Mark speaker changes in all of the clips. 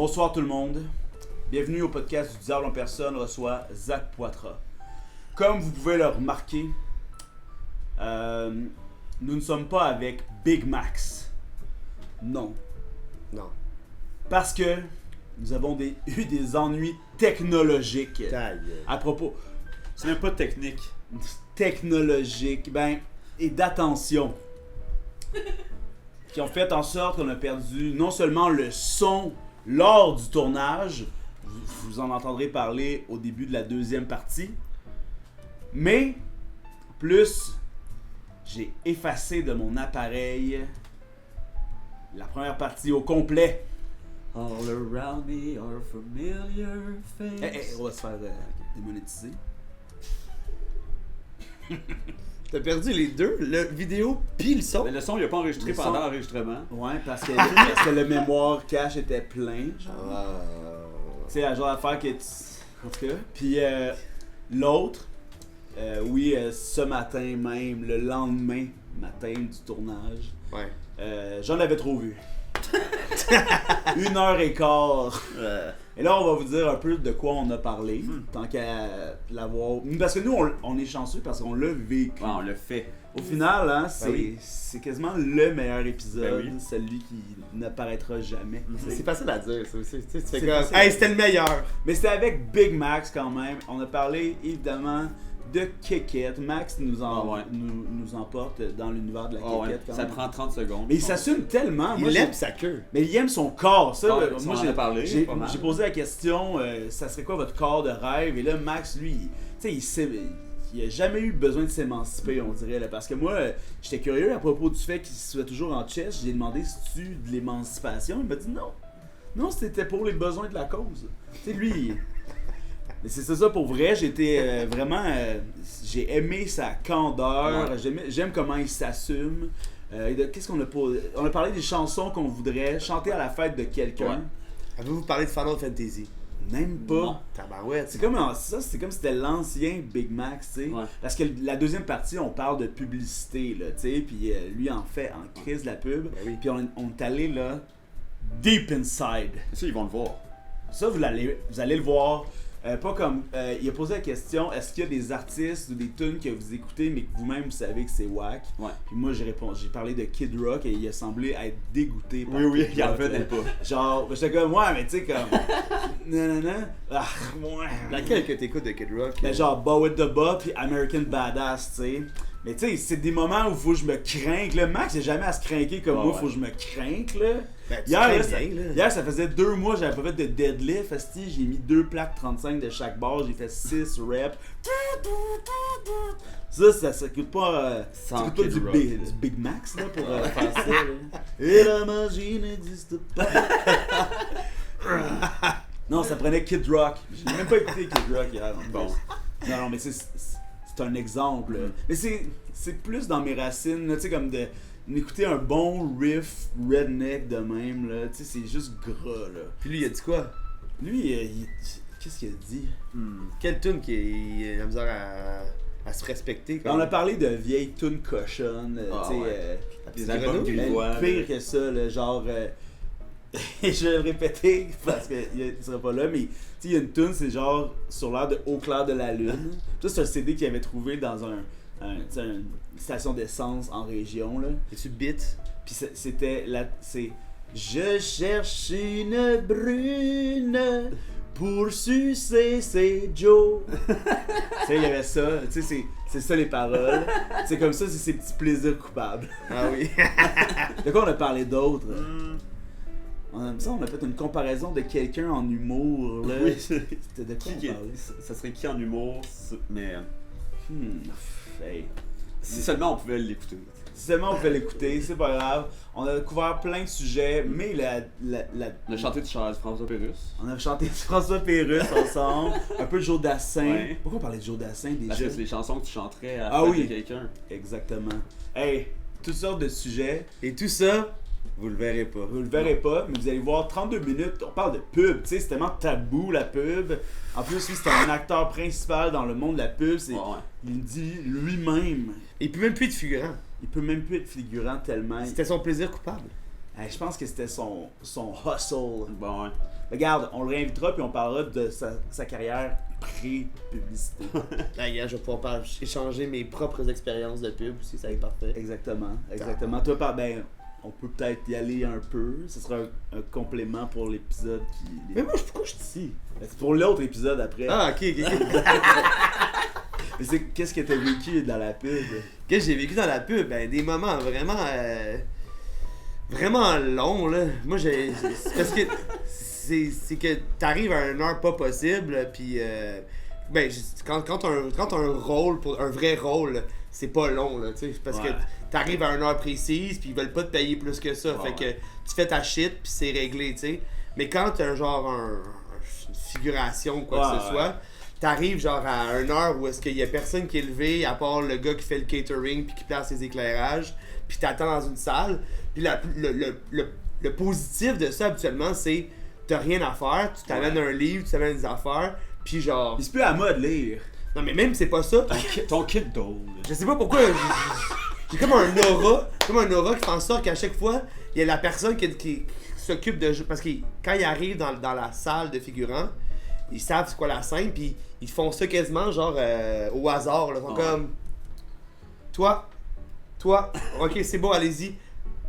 Speaker 1: Bonsoir tout le monde. Bienvenue au podcast du Diable en personne reçoit Zach Poitras. Comme vous pouvez le remarquer, nous ne sommes pas avec Big Max. Non.
Speaker 2: Non.
Speaker 1: Parce que nous avons eu des ennuis technologiques.
Speaker 2: Taille.
Speaker 1: À propos
Speaker 3: C'est même pas technique.
Speaker 1: technologiques, et d'attention. Qui ont fait en sorte qu'on a perdu non seulement le son lors du tournage, vous en entendrez parler au début de la deuxième partie, mais plus j'ai effacé de mon appareil la première partie au complet.
Speaker 3: All around me are familiar faces.
Speaker 1: On va se faire démonétiser.
Speaker 2: T'as perdu les deux, le vidéo pis le son.
Speaker 3: Mais le son, il a pas enregistré
Speaker 1: Le
Speaker 3: pendant
Speaker 1: son.
Speaker 3: l'enregistrement.
Speaker 1: Ouais, parce que le mémoire cache était plein, genre. C'est la genre d'affaire que tu... En tout cas. Puis l'autre, ce matin même, le lendemain matin du tournage,
Speaker 2: Ouais.
Speaker 1: j'en avais trop vu. 1h15. Et là, on va vous dire un peu de quoi on a parlé, tant qu'à l'avoir... Parce que nous, on est chanceux parce qu'on l'a vécu.
Speaker 3: Ouais, on l'a fait.
Speaker 1: Au final, hein,
Speaker 2: oui.
Speaker 1: c'est quasiment le meilleur épisode,
Speaker 3: Ben oui.
Speaker 1: celui qui n'apparaîtra jamais.
Speaker 2: C'est facile à dire, ça aussi. Tu sais, tu fais
Speaker 1: C'est
Speaker 2: comme.
Speaker 1: facile.
Speaker 2: Hey, c'était le meilleur!
Speaker 1: Mais c'était avec Big Max quand même. On a parlé évidemment de Kékette. Max nous emporte dans l'univers de la
Speaker 3: Ah ouais,
Speaker 1: Kékette quand
Speaker 3: ça
Speaker 1: même.
Speaker 3: prend 30 secondes.
Speaker 1: Mais il s'assume tellement. Moi,
Speaker 2: Il
Speaker 1: j'ai-
Speaker 2: aime sa queue.
Speaker 1: Mais il aime son corps, ça.
Speaker 3: Ah,
Speaker 1: Moi,
Speaker 3: on en a parlé,
Speaker 1: j'ai
Speaker 3: pas mal.
Speaker 1: posé la question, ça serait quoi votre corps de rêve? Et là, Max, lui, tu sais, il a jamais eu besoin de s'émanciper, on dirait. Là, parce que moi, j'étais curieux à propos du fait qu'il soit toujours en chess. J'ai demandé si tu de l'émancipation. Il m'a dit non. Non, c'était pour les besoins de la cause. Tu sais, lui... Mais c'est ça pour vrai, j'étais vraiment... j'ai aimé sa candeur,
Speaker 3: Ouais.
Speaker 1: j'aime comment il s'assume. Qu'est-ce qu'on a pas... On a parlé des chansons qu'on voudrait chanter à la fête de quelqu'un.
Speaker 3: Ouais.
Speaker 2: Avez-vous parlé de Final Fantasy?
Speaker 1: Même pas.
Speaker 3: Non.
Speaker 2: Tabarouette.
Speaker 1: C'est comme c'est comme si c'était l'ancien Big Max, tu sais.
Speaker 3: Ouais.
Speaker 1: Parce que la deuxième partie, on parle de publicité, là, tu sais. Puis lui en fait en crise la pub.
Speaker 2: Ben oui.
Speaker 1: Puis on est allé là, deep inside.
Speaker 3: Ça, ils vont le voir.
Speaker 1: Ça, vous allez le voir. Pas comme. Il a posé la question, est-ce qu'il y a des artistes ou des tunes que vous écoutez mais que vous-même vous savez que c'est whack?
Speaker 3: Ouais.
Speaker 1: Puis moi j'ai parlé de Kid Rock et il a semblé être dégoûté par
Speaker 3: Oui,
Speaker 1: Kid
Speaker 3: il en
Speaker 1: Rock,
Speaker 3: revenait
Speaker 1: là.
Speaker 3: pas.
Speaker 1: Genre, j'étais comme, ouais, mais tu sais, comme. Nanana. Ah, ouais.
Speaker 2: Laquelle que t'écoutes de Kid Rock?
Speaker 1: Ben, genre Bow with the Bop puis American Badass, tu sais. Mais tu sais, c'est des moments où il faut que je me crainte. Le Max, il jamais à se craquer comme
Speaker 3: Ah
Speaker 1: moi,
Speaker 3: ouais.
Speaker 1: faut que je me crainte, là.
Speaker 2: Ben, tu
Speaker 1: Hier,
Speaker 2: crains
Speaker 1: là,
Speaker 2: bien, là.
Speaker 1: hier, ça faisait 2 mois que j'avais pas fait de deadlift. Asti, j'ai mis 2 plaques 35 de chaque barre, j'ai fait 6 reps. Ça coûte pas, ça
Speaker 3: Sans
Speaker 1: coûte pas
Speaker 3: Kid
Speaker 1: du
Speaker 3: Rock.
Speaker 1: Big Max là, pour faire ça. Là. Et la magie n'existe pas. Non, ça prenait Kid Rock. J'ai même pas écouté Kid Rock hier.
Speaker 3: Bon.
Speaker 1: Non, mais c'est un exemple. là. Mais c'est plus dans mes racines, là, tu sais, comme d'écouter un bon riff redneck de même, là. Tu sais, c'est juste gras, là.
Speaker 2: Puis lui, il a dit quoi?
Speaker 1: Lui, qu'est-ce qu'il a dit?
Speaker 2: Quelle tune qui a la misère à se respecter?
Speaker 1: On a parlé de vieilles tunes cochonnes,
Speaker 3: Ah,
Speaker 1: tu sais.
Speaker 3: ouais. Des
Speaker 2: Des
Speaker 3: albums
Speaker 2: albums
Speaker 3: grivois.
Speaker 1: Pire que ça, là, genre. Je vais le répéter parce qu'il sera pas là, mais tu sais, il y a une tune, c'est genre sur l'air de Au clair de la lune. Ça, c'est un CD qu'il avait trouvé dans tu sais, une station d'essence en région, là.
Speaker 2: Es-tu bit?
Speaker 1: Puis c'était c'est je cherche une brune pour sucer ses Joe. Tu sais, il y avait ça. Tu sais, c'est ça les paroles. C'est comme ça, c'est ses petits plaisirs coupables.
Speaker 2: Ah oui.
Speaker 1: De quoi on a parlé d'autres? On a fait une comparaison de quelqu'un en humour. Là.
Speaker 3: Oui.
Speaker 1: C'était de quoi on parlait?
Speaker 3: Ça serait qui en humour, mais
Speaker 1: Hey.
Speaker 3: si seulement on pouvait l'écouter.
Speaker 1: Si seulement on pouvait l'écouter, c'est pas grave. On a couvert plein de sujets, mais
Speaker 3: Le chanté de Charles François Pérusse.
Speaker 1: on a chanté François Pérusse ensemble, un peu Joe Dassin.
Speaker 3: Ouais.
Speaker 1: Pourquoi on parlait de Joe Dassin
Speaker 3: Parce
Speaker 1: déjà?
Speaker 3: que c'est les chansons que tu chanterais à
Speaker 1: Ah
Speaker 3: la fête
Speaker 1: oui.
Speaker 3: de quelqu'un.
Speaker 1: Exactement. Hey, toutes sortes de sujets.
Speaker 2: Et tout ça, vous le verrez pas.
Speaker 1: Vous le verrez pas, mais vous allez voir 32 minutes. On parle de pub, tu sais, c'est tellement tabou la pub. En plus, lui, c'est un acteur principal dans le monde de la pub.
Speaker 3: Ouais, ouais.
Speaker 1: Il dit lui-même.
Speaker 2: Il peut même plus être figurant.
Speaker 1: Il peut même plus être figurant tellement.
Speaker 2: C'était son plaisir coupable.
Speaker 1: Je pense que c'était son hustle.
Speaker 3: Bon, ouais.
Speaker 1: Regarde, on le réinvitera puis on parlera de sa carrière pré-publicité.
Speaker 2: Gars, je vais pouvoir échanger mes propres expériences de pub aussi, ça va être parfait.
Speaker 1: Exactement. Toi, on peut peut-être y aller un peu. Ce sera un complément pour l'épisode qui...
Speaker 2: Mais moi, pourquoi je suis ici?
Speaker 1: C'est pour l'autre épisode après.
Speaker 2: Ah, ok.
Speaker 1: Mais qu'est-ce que t'as vécu dans la pub?
Speaker 2: Qu'est-ce que j'ai vécu dans la pub? Ben, des moments vraiment... vraiment longs, là. Moi, c'est parce que... C'est que t'arrives à une heure pas possible, puis... ben, quand t'as un rôle, un vrai rôle, c'est pas long, là, tu sais, parce que t'arrives à une heure précise, puis ils veulent pas te payer plus que ça, fait que tu fais ta shit, puis c'est réglé, tu sais. Mais quand t'as genre une figuration ou quoi que ce soit, t'arrives genre à une heure où est-ce qu'il y a personne qui est levé, à part le gars qui fait le catering, puis qui place les éclairages, puis t'attends dans une salle, puis le positif de ça, habituellement, c'est... T'as rien à faire, tu t'amènes un livre, tu t'amènes des affaires, pis genre...
Speaker 1: Il se peut à mode lire.
Speaker 2: Non mais même c'est pas ça.
Speaker 3: Ton kit d'eau.
Speaker 2: Je sais pas pourquoi, j'ai comme un aura qui fait en sorte qu'à chaque fois, il y a la personne qui s'occupe de... Parce que quand ils arrivent dans la salle de figurants, ils savent c'est quoi la scène, pis ils font ça quasiment genre au hasard, là. Ils font comme... Toi, ok c'est bon, allez-y.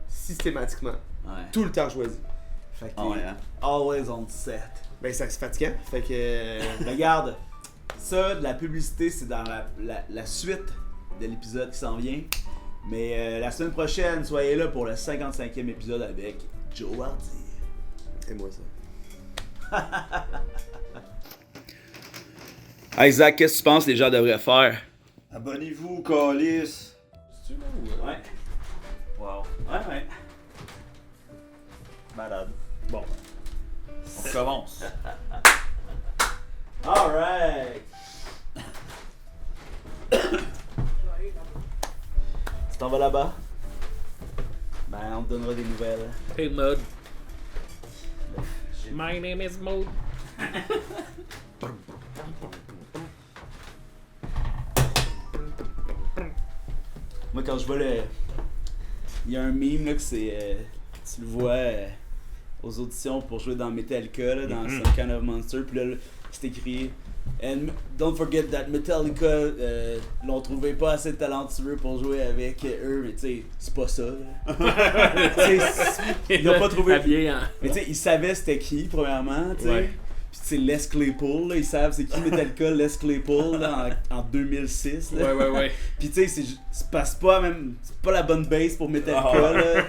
Speaker 2: Systématiquement.
Speaker 1: Ouais.
Speaker 2: Tout le temps choisi.
Speaker 1: Fait que
Speaker 2: always
Speaker 1: on set.
Speaker 2: Ben ça c'est fatigant, fait que...
Speaker 1: Regarde, ça, de la publicité, c'est dans la suite de l'épisode qui s'en vient. Mais la semaine prochaine, soyez là pour le 55e épisode avec Joe Hardy.
Speaker 2: Et moi ça.
Speaker 1: Isaac, qu'est-ce que tu penses que les gens devraient faire?
Speaker 3: Abonnez-vous, Calis.
Speaker 1: C'est-tu là ou... Ouais.
Speaker 3: Wow.
Speaker 1: Ouais.
Speaker 3: Malade.
Speaker 1: Bon.
Speaker 3: On commence.
Speaker 1: Alright! Tu t'en vas là-bas? Ben, on te donnera des nouvelles.
Speaker 4: Hey Mode. My name is Mode.
Speaker 1: Moi, quand je vois le... Il y a un meme, là, que c'est... tu le vois aux auditions pour jouer dans Metallica, là, dans Some Kind of Monster, puis là, c'est écrit... And don't forget that Metallica l'ont trouvé pas assez talentueux pour jouer avec eux, mais tu sais, c'est pas ça. Ils l'ont pas trouvé.
Speaker 4: Habillé en...
Speaker 1: Mais tu sais, ils savaient c'était qui, premièrement, tu sais.
Speaker 4: Ouais.
Speaker 1: Puis tu sais, Les Claypool, là, ils savent c'est qui Metallica, Les Claypool, là, en 2006. Là.
Speaker 4: Ouais.
Speaker 1: Puis tu sais, c'est pas même, c'est pas la bonne base pour Metallica, là.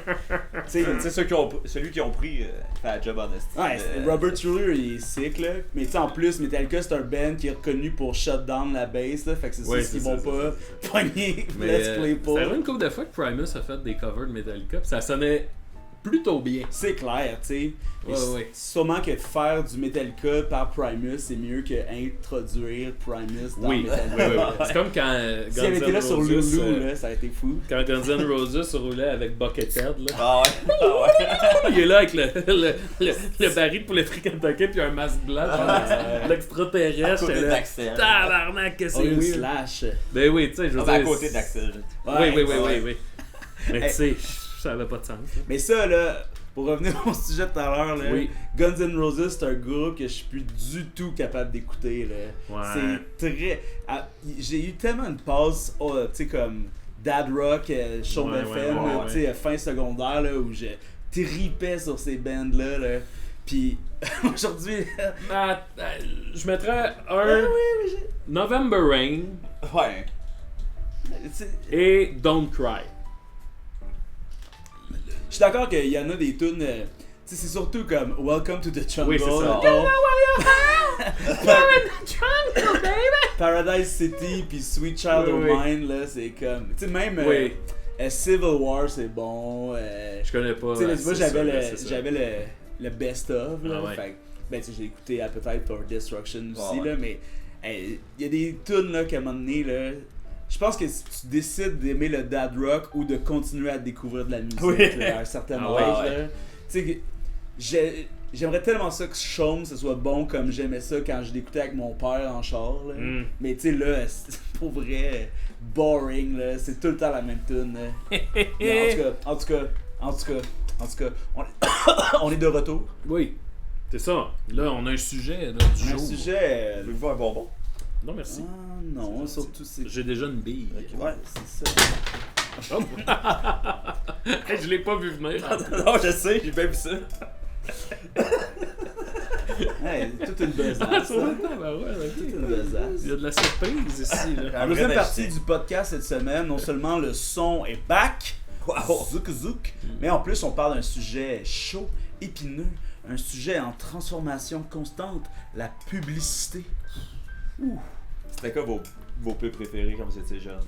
Speaker 1: Tu sais,
Speaker 3: Celui qui ont pris fait la job honest.
Speaker 1: ouais, Robert Trujillo, il est sick, là. Mais tu sais, en plus, Metallica, c'est un band qui est reconnu pour shut down la bass, là. Fait que c'est
Speaker 4: Ouais,
Speaker 1: ça qu'ils
Speaker 4: c'est
Speaker 1: vont
Speaker 4: ça,
Speaker 1: pas pogner
Speaker 4: Mais
Speaker 1: Les
Speaker 4: c'est
Speaker 1: Claypool.
Speaker 4: vrai une couple de fois que Primus a fait des covers de Metallica, pis ça sonnait plutôt bien.
Speaker 1: C'est clair, tu sais.
Speaker 4: Ouais.
Speaker 1: Sûrement que faire du Metallica par Primus, c'est mieux que introduire Primus dans Metallica.
Speaker 4: Oui. C'est comme quand
Speaker 1: S'il avait été là sur Lulu, là, ça aurait été fou.
Speaker 4: Quand Guns N' Roses se roulait avec Buckethead, là.
Speaker 3: Ah ouais.
Speaker 4: Il est là avec le baril pour le fric Kentucky pis un masque blanc, genre l'extraterrestre.
Speaker 3: À côté
Speaker 4: là.
Speaker 3: d'Axel.
Speaker 4: Tabarnak, que
Speaker 1: Oh,
Speaker 4: c'est
Speaker 1: une
Speaker 4: weird.
Speaker 1: slash.
Speaker 4: Ben oui, tu sais, je veux dire.
Speaker 3: À côté d'Axel.
Speaker 4: Oui. Mais tu sais, ça avait pas de sens. Là.
Speaker 1: Mais ça, là, pour revenir au sujet tout à l'heure, là,
Speaker 4: Oui.
Speaker 1: Guns N' Roses, c'est un groupe que je suis plus du tout capable d'écouter. Là.
Speaker 4: Ouais.
Speaker 1: C'est très... j'ai eu tellement de passes, tu sais, comme Dad Rock, Show
Speaker 4: Ouais,
Speaker 1: FM,
Speaker 4: ouais.
Speaker 1: tu sais, fin secondaire, là, où je tripais sur ces bands-là. Là. Puis aujourd'hui...
Speaker 4: Je mettrais un November Rain
Speaker 3: Ouais.
Speaker 4: et Don't Cry.
Speaker 1: Je suis d'accord qu'il y en a des tunes... tu sais, c'est surtout comme Welcome to the Jungle.
Speaker 4: Oui, c'est ça.
Speaker 1: Paradise City puis Sweet Child of Mine, là, c'est comme... Tu sais, même Civil War, c'est bon.
Speaker 4: Je connais pas.
Speaker 1: Tu sais, moi,
Speaker 4: c'est ça.
Speaker 1: j'avais le best-of, là.
Speaker 4: Ah ouais.
Speaker 1: Fait que, ben, tu sais, j'ai écouté Appetite for Destruction aussi,
Speaker 3: Ouais.
Speaker 1: là, mais il y a des tunes, là, qu'à un moment donné, là... Je pense que si tu décides d'aimer le dad rock ou de continuer à découvrir de la musique là, à un certain âge, là, tu sais, j'aimerais tellement ça que Shaun ce soit bon comme j'aimais ça quand je l'écoutais avec mon père en char, là. Mais tu sais là, c'est pour vrai boring là, c'est tout le temps la même tune. En tout cas, En tout cas, on est de retour.
Speaker 4: Oui, c'est ça. Là, on a un sujet là, du
Speaker 1: On a un
Speaker 4: jour.
Speaker 1: sujet.
Speaker 3: Voulez-vous un bonbon?
Speaker 4: Non, merci.
Speaker 1: Ah non, surtout c'est.
Speaker 4: J'ai déjà une bille.
Speaker 1: Ouais, c'est ça.
Speaker 4: Oh. Hey, je l'ai pas vu venir.
Speaker 3: Non, je sais, j'ai bien vu ça.
Speaker 1: Hey, toute une
Speaker 4: Ah,
Speaker 1: besace.
Speaker 4: c'est
Speaker 1: hein.
Speaker 4: vrai, ben ouais, ok.
Speaker 1: Toute une besace.
Speaker 4: Il y a de la surprise ici. Là.
Speaker 1: En deuxième partie du podcast cette semaine, non seulement le son est back, zouk zouk, mais en plus on parle d'un sujet chaud, épineux, un sujet en transformation constante, la publicité.
Speaker 3: C'était quoi vos pubs préférés quand vous étiez jeune?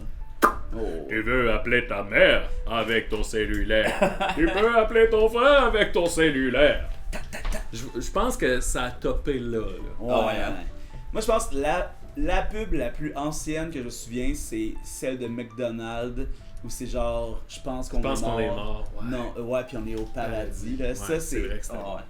Speaker 1: Oh.
Speaker 4: Tu veux appeler ta mère avec ton cellulaire. Tu peux appeler ton frère avec ton cellulaire. Je pense que ça a topé là.
Speaker 1: Ouais,
Speaker 3: Ah ouais, hein?
Speaker 1: ouais. Moi je pense que la pub la plus ancienne que je me souviens, c'est celle de McDonald's, où c'est genre, je pense qu'on
Speaker 4: Je pense qu'on est mort. Ouais.
Speaker 1: Non, ouais, puis on est au paradis. Là.
Speaker 4: Ouais,
Speaker 1: Ça, c'est.
Speaker 4: vrai que c'était
Speaker 3: Ah ouais.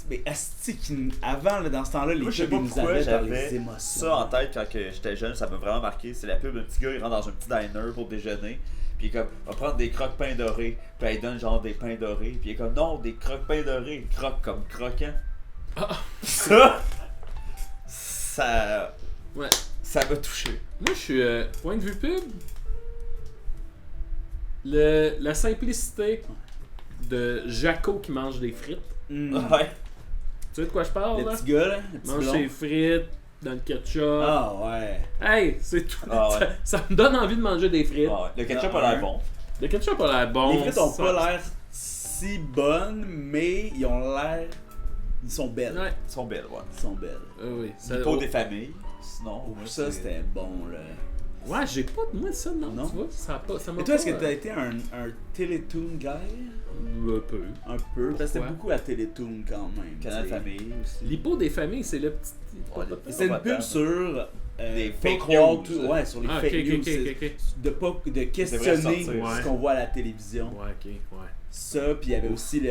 Speaker 1: Mais asti, avant, là, dans ce temps-là, les
Speaker 3: Moi, je sais
Speaker 1: pubs
Speaker 3: pas
Speaker 1: ils nous
Speaker 3: pourquoi
Speaker 1: avaient par les
Speaker 3: j'avais
Speaker 1: émotions.
Speaker 3: ça en tête quand que j'étais jeune, ça m'a vraiment marqué. C'est la pub d'un petit gars, il rentre dans un petit diner pour déjeuner. Puis il est comme, on va prendre des croque-pains dorés. Puis il donne genre des pains dorés. Puis il est comme, non, des croque-pains dorés. Croque comme croquant. Ça.
Speaker 4: Ouais.
Speaker 3: Ça m'a touché.
Speaker 4: Moi, je suis. Point de vue pub, la simplicité de Jaco qui mange des frites.
Speaker 1: Mm.
Speaker 3: Ouais.
Speaker 4: Tu sais de quoi je parle,
Speaker 1: Le
Speaker 4: là?
Speaker 1: petit gars, là, le petit
Speaker 4: Mange
Speaker 1: blond.
Speaker 4: ses frites dans le ketchup.
Speaker 1: Ah ouais.
Speaker 4: Hey, c'est tout.
Speaker 3: Ah ouais.
Speaker 4: Ça me donne envie de manger des frites.
Speaker 3: Ah ouais. Le ketchup
Speaker 1: Ah,
Speaker 3: a l'air
Speaker 1: ouais.
Speaker 3: bon.
Speaker 4: Le ketchup a l'air bon.
Speaker 1: Les frites ont
Speaker 4: ça-
Speaker 1: pas l'air si bonnes, mais ils ont l'air. Ils sont belles.
Speaker 4: Ouais.
Speaker 3: Ils sont belles, ouais.
Speaker 1: Ils sont belles.
Speaker 4: Oui. Ça...
Speaker 3: Pour des familles. Sinon,
Speaker 1: Oh,
Speaker 3: moi,
Speaker 1: ça,
Speaker 3: c'est-
Speaker 1: c'était bon, là.
Speaker 4: Ouais, j'ai pas de moi de ça, non.
Speaker 1: Non?
Speaker 4: Tu vois, ça a pas. Ça m'a
Speaker 1: Et toi, est-ce
Speaker 4: pas,
Speaker 1: que t'as été un Télétoon guy?
Speaker 4: Un peu.
Speaker 1: Un peu. Parce que c'était
Speaker 4: Pourquoi?
Speaker 1: beaucoup à Télétoon quand même.
Speaker 3: Canal
Speaker 1: t'sais.
Speaker 3: Famille aussi.
Speaker 4: L'hypo des familles, c'est le petit.
Speaker 3: Ouais,
Speaker 1: C'est une pub sur.
Speaker 3: Des
Speaker 1: pas
Speaker 3: fake
Speaker 1: croire
Speaker 3: news.
Speaker 1: tout- ouais, sur les
Speaker 4: Ah, ok,
Speaker 1: fake news.
Speaker 4: ok,
Speaker 1: c'est-
Speaker 4: ok, ok.
Speaker 1: De questionner
Speaker 3: sortir.
Speaker 1: ce
Speaker 4: Ouais.
Speaker 1: qu'on voit à la télévision.
Speaker 4: Ouais, ok, ouais.
Speaker 1: Ça, puis il y avait aussi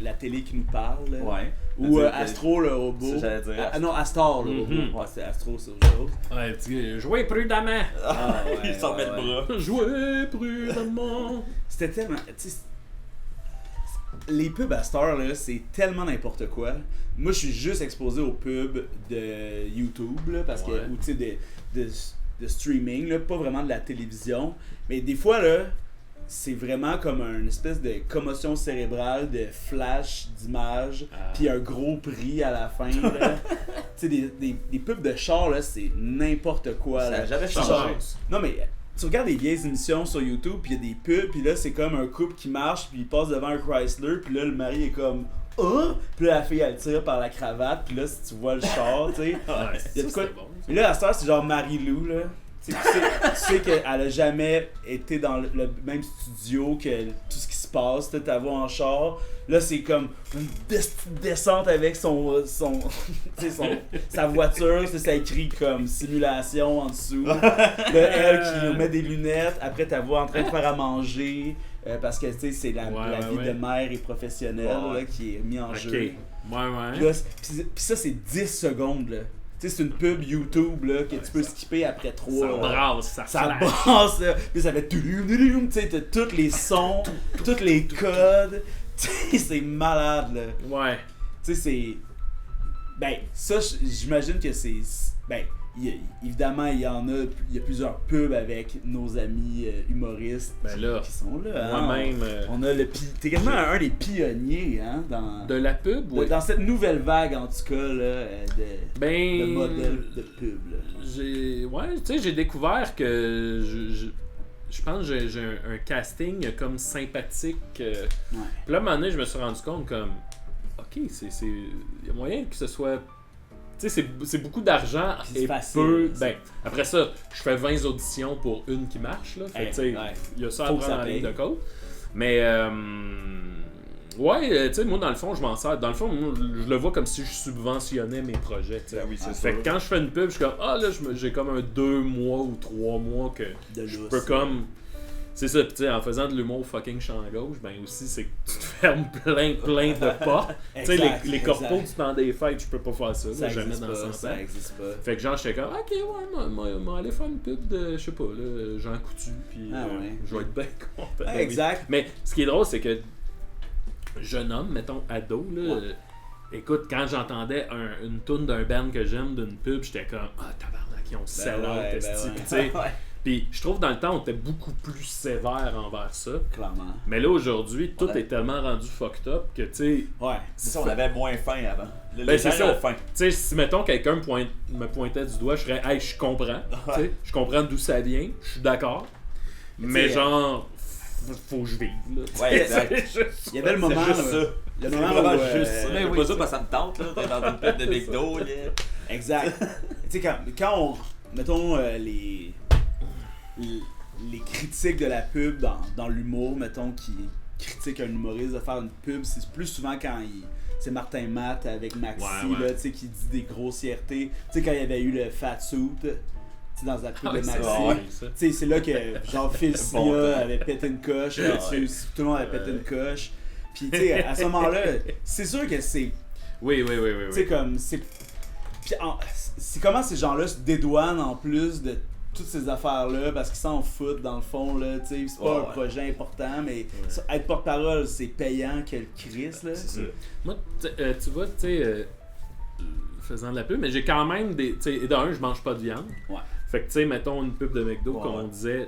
Speaker 1: la télé qui nous parle. là.
Speaker 3: Ouais.
Speaker 1: Ou
Speaker 3: C'est-
Speaker 1: Astro le robot.
Speaker 3: Ça, j'allais dire.
Speaker 1: Ah non, Astor le
Speaker 4: Mhm.
Speaker 1: robot. Ouais, c'est Astro, c'est autre chose.
Speaker 4: Ouais, petit gars, jouez prudemment.
Speaker 1: Ah, ouais,
Speaker 3: Il s'en
Speaker 1: ouais,
Speaker 3: met le
Speaker 1: ouais.
Speaker 3: bras.
Speaker 4: Jouez prudemment.
Speaker 1: C'était tellement. Tu sais, les pubs à Star, là, c'est tellement n'importe quoi. Moi, je suis juste exposé aux pubs de YouTube, là, parce que,
Speaker 4: Ouais.
Speaker 1: ou tu sais, de streaming, là, pas vraiment de la télévision. Mais des fois, là, c'est vraiment comme une espèce de commotion cérébrale, de flash d'images,
Speaker 4: Ah.
Speaker 1: puis un gros prix à la fin. là. Tu sais, des pubs de char, là, c'est n'importe quoi.
Speaker 3: Ça
Speaker 1: là.
Speaker 3: a jamais
Speaker 1: Genre,
Speaker 3: changé.
Speaker 1: non, mais tu regardes des vieilles émissions sur YouTube, puis il y a des pubs, puis là, c'est comme un couple qui marche, puis il passe devant un Chrysler, puis là, le mari est comme « Ah! » Puis là, la fille, elle tire par la cravate, puis là, si tu vois le char, tu sais.
Speaker 4: Ouais,
Speaker 1: Il y a de
Speaker 4: ça,
Speaker 1: quoi-
Speaker 4: c'est bon.
Speaker 1: Mais là, à cette heure, c'est genre Marie-Lou, là. Tu sais qu'elle a jamais été dans le même studio que tout ce qui se passe, là, ta voix en char. Là, c'est comme une descente avec tu sais, sa voiture, ça écrit comme simulation en dessous. Là, elle qui met des lunettes, après ta voix en train de faire à manger, parce que tu sais, c'est la
Speaker 4: Ouais,
Speaker 1: vie
Speaker 4: ouais.
Speaker 1: de mère et professionnelle
Speaker 3: Ouais.
Speaker 1: là, qui est mise en
Speaker 4: Ok.
Speaker 1: jeu.
Speaker 4: Ouais,
Speaker 1: Puis
Speaker 4: ouais.
Speaker 1: là, puis ça, c'est 10 secondes, là. Tu sais, c'est une pub YouTube, là, que tu peux skipper après 3.
Speaker 4: Ça brasse, ça
Speaker 1: Ça
Speaker 4: flash.
Speaker 1: brasse, là. Puis ça fait... Tu sais, t'as tous les sons, tous les codes. Tu sais, c'est malade, là.
Speaker 4: Ouais.
Speaker 1: Tu sais, c'est... Ben, ça, j'imagine que c'est... Ben, évidemment, il y a plusieurs pubs avec nos amis humoristes
Speaker 4: Ben là,
Speaker 1: qui sont là. hein.
Speaker 4: moi-même,
Speaker 1: On a T'es quasiment un des pionniers, hein,
Speaker 4: de la pub, oui.
Speaker 1: dans cette nouvelle vague, en tout cas, là, de
Speaker 4: Ben,
Speaker 1: modèles de pub, là.
Speaker 4: j'ai découvert que je pense que j'ai un casting comme sympathique.
Speaker 1: Ouais.
Speaker 4: Puis là, à un moment donné, je me suis rendu compte comme, ok, il y a moyen que ce soit, tu sais, c'est beaucoup d'argent
Speaker 1: Puis c'est
Speaker 4: et
Speaker 1: facile,
Speaker 4: peu.
Speaker 1: ça.
Speaker 4: Ben, après ça, je fais 20 auditions pour une qui marche là. Fait que, tu sais,
Speaker 1: Ouais.
Speaker 4: il y a ça à
Speaker 1: Faut que
Speaker 4: prendre
Speaker 1: ça
Speaker 4: en ligne
Speaker 1: paye.
Speaker 4: de compte. Mais ouais, tu sais, moi dans le fond, je m'en sers. Dans le fond, moi, je le vois comme si je subventionnais mes projets. tu sais.
Speaker 3: Ben oui, c'est
Speaker 4: Fait
Speaker 3: sûr.
Speaker 4: que quand je fais une pub, je suis comme, ah là, j'ai comme un 2 mois ou 3 mois que
Speaker 1: De
Speaker 4: je
Speaker 1: lousse,
Speaker 4: peux
Speaker 1: là.
Speaker 4: comme. C'est ça, pis tu sais, en faisant de l'humour fucking champ gauche, ben aussi, c'est que tu te fermes plein de portes. Tu sais,
Speaker 1: Exact,
Speaker 4: les
Speaker 1: exact.
Speaker 4: corpos du temps des fêtes, je peux pas faire ça,
Speaker 1: Ça
Speaker 4: là, jamais
Speaker 1: existe
Speaker 4: dans
Speaker 1: pas,
Speaker 4: 100 ans.
Speaker 1: ça existe pas.
Speaker 4: Fait que genre, j'étais comme, ok, ouais, moi, aller faire une pub de, je sais pas, là, Jean Coutu, pis
Speaker 1: Ah ouais.
Speaker 4: je vais être bien content.
Speaker 1: Ouais, exact.
Speaker 4: Mais ce qui est drôle, c'est que jeune homme, mettons ado, là, écoute, quand j'entendais une toune d'un band que j'aime d'une pub, j'étais comme « Ah, tabarnak, ils ont sell-out, tu sais. Puis je trouve dans le temps, on était beaucoup plus sévère envers ça.
Speaker 1: Clairement.
Speaker 4: Mais là, aujourd'hui, tout
Speaker 3: Ouais.
Speaker 4: est tellement rendu fucked up que, tu sais...
Speaker 1: Ouais.
Speaker 3: C'est ça, on avait moins faim avant. Là,
Speaker 4: Ben,
Speaker 3: les
Speaker 4: c'est
Speaker 3: gens
Speaker 4: ça.
Speaker 3: ont faim.
Speaker 4: Tu sais, si mettons quelqu'un me pointait du doigt, je serais « Hey, je comprends. Tu sais, je comprends d'où ça vient. Je suis d'accord. Mais
Speaker 1: t'sais,
Speaker 4: genre, faut que je vive. Là, tu sais.
Speaker 3: Ouais, exact.
Speaker 4: C'est juste-
Speaker 1: Il y avait le moment.
Speaker 3: C'est juste ça.
Speaker 1: Le
Speaker 3: C'est
Speaker 1: moment
Speaker 3: vraiment
Speaker 1: où,
Speaker 3: juste ça.
Speaker 1: ben
Speaker 3: C'est
Speaker 1: oui,
Speaker 3: pas ça parce que ça me tente, là, d'être dans une pub de McDo, là.
Speaker 1: Exact. Tu sais, quand on. Mettons les critiques de la pub dans l'humour, mettons, qui critiquent un humoriste de faire une pub, c'est plus souvent quand c'est Martin Matt avec Maxi,
Speaker 4: Ouais.
Speaker 1: là, tu sais, qui dit des grossièretés. Tu sais, quand il y avait eu le Fat Suit, tu sais, dans la pub de Maxi.
Speaker 3: ça.
Speaker 1: Tu sais, c'est là que, genre, Phil
Speaker 3: Bon
Speaker 1: Silla
Speaker 3: temps.
Speaker 1: avait pété une coche,
Speaker 3: Ouais.
Speaker 1: là-dessus, tout le monde avait pété une coche. Puis, tu sais, à ce moment-là, c'est sûr que c'est.
Speaker 4: Oui.
Speaker 1: Tu sais, comme, c'est. Puis, c'est comment ces gens-là se dédouanent en plus de toutes ces affaires-là parce qu'ils s'en foutent dans le fond, là. Tu sais, c'est pas
Speaker 3: Ouais,
Speaker 1: un
Speaker 3: ouais.
Speaker 1: projet important, mais être porte-parole, c'est payant que le Christ, là.
Speaker 3: C'est ça.
Speaker 4: Moi, tu vois, tu sais, faisant de la pub, mais j'ai quand même des. Tu sais, et d'un, je mange pas de viande.
Speaker 1: Ouais.
Speaker 4: Fait que, tu sais, mettons une pub de McDo,
Speaker 3: Ouais,
Speaker 4: comme
Speaker 3: ouais.
Speaker 4: on disait,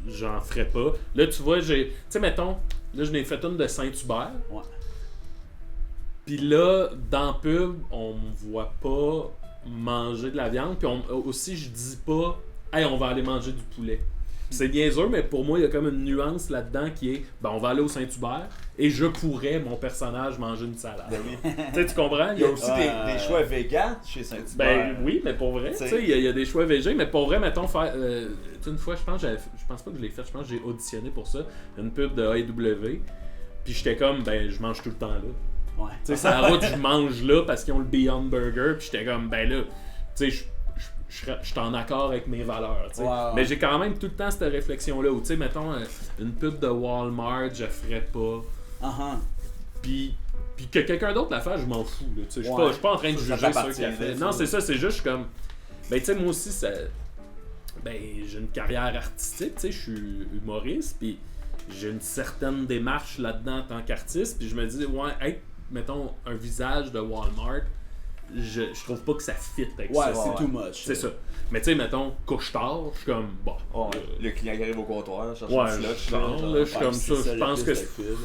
Speaker 4: j'en ferais pas. Là, tu vois, j'ai. Tu sais, mettons, là, je n'ai fait une de Saint-Hubert.
Speaker 1: Ouais.
Speaker 4: Puis là, dans la pub, on me voit pas manger de la viande. Puis aussi, je dis pas, hey, on va aller manger du poulet. Puis c'est niaiseux, mais pour moi, il y a comme une nuance là-dedans qui est, ben, on va aller au Saint-Hubert et je pourrais, mon personnage, manger une salade.
Speaker 3: Ben oui.
Speaker 4: Tu sais, tu comprends?
Speaker 3: Il y a aussi des choix véganes chez Saint-Hubert.
Speaker 4: Ben oui, mais pour vrai, tu
Speaker 3: T'sais.
Speaker 4: sais, il y a des choix végés, mais pour vrai, mettons, faire. Une fois, je pense pas que je l'ai fait, je pense que j'ai auditionné pour ça, une pub de AEW, puis j'étais comme, ben, je mange tout le temps là.
Speaker 1: Ouais.
Speaker 4: Tu sais, c'est la route, je mange là parce qu'ils ont le Beyond Burger, puis j'étais comme, ben là, tu sais, je suis en accord avec mes valeurs, tu sais.
Speaker 1: Ouais.
Speaker 4: Mais j'ai quand même tout le temps cette réflexion-là, où, tu sais, mettons, une pub de Walmart, je ferais pas,
Speaker 1: Uh-huh.
Speaker 4: puis que quelqu'un d'autre la fasse, je m'en fous, là, tu sais. Je
Speaker 1: Ouais.
Speaker 4: suis pas en train de
Speaker 3: Ça
Speaker 4: juger ceux
Speaker 3: t'appartient,
Speaker 4: qui la fait.
Speaker 3: là,
Speaker 4: Non,
Speaker 3: ça.
Speaker 4: c'est ça, c'est juste, je suis comme, ben, tu sais, moi aussi, ça. Ben, j'ai une carrière artistique, tu sais, je suis humoriste, puis j'ai une certaine démarche là-dedans en tant qu'artiste, puis je me dis, ouais, être, mettons, un visage de Walmart, je trouve pas que ça fit avec
Speaker 1: Ouais,
Speaker 4: ça.
Speaker 1: c'est
Speaker 3: ouais.
Speaker 1: too much.
Speaker 4: C'est ça. Mais tu sais, mettons, couche-tard, je suis comme, bon.
Speaker 3: Ouais, le client qui arrive au comptoir, cherche
Speaker 4: Ouais,
Speaker 3: un slot,
Speaker 4: je
Speaker 3: change,
Speaker 4: là, je suis
Speaker 1: Ouais,
Speaker 4: comme
Speaker 1: c'est
Speaker 4: ça, je
Speaker 1: la
Speaker 4: pense
Speaker 1: piste
Speaker 4: que
Speaker 1: de pub.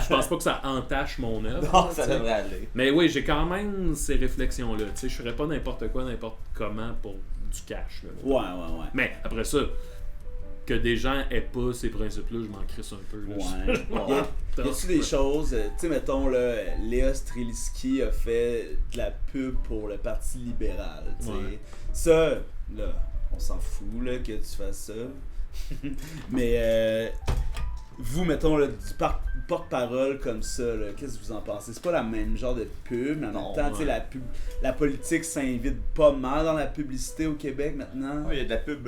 Speaker 4: je pense pas que ça entache mon œuvre.
Speaker 3: Non,
Speaker 4: tu
Speaker 3: ça
Speaker 4: sais.
Speaker 3: devrait aller.
Speaker 4: Mais oui, j'ai quand même ces réflexions-là. Tu sais, je ferais pas n'importe quoi, n'importe comment pour du cash. Là.
Speaker 1: Ouais.
Speaker 4: Mais après ça, que des gens aient pas ces principes-là, je m'en crisse un peu. Là.
Speaker 1: Ouais. Y a-tu des choses, tu sais, mettons, là, Léa Streliski a fait de la pub pour le Parti libéral, tu sais.
Speaker 4: Ouais.
Speaker 1: Ça, là, on s'en fout, là, que tu fasses ça. Mais, vous, mettons, là, du porte-parole comme ça, là, qu'est-ce que vous en pensez? C'est pas la même genre de pub, mais en
Speaker 3: Non,
Speaker 1: même temps, tu sais, la politique s'invite pas mal dans la publicité au Québec maintenant.
Speaker 3: Ouais, il y a de la pub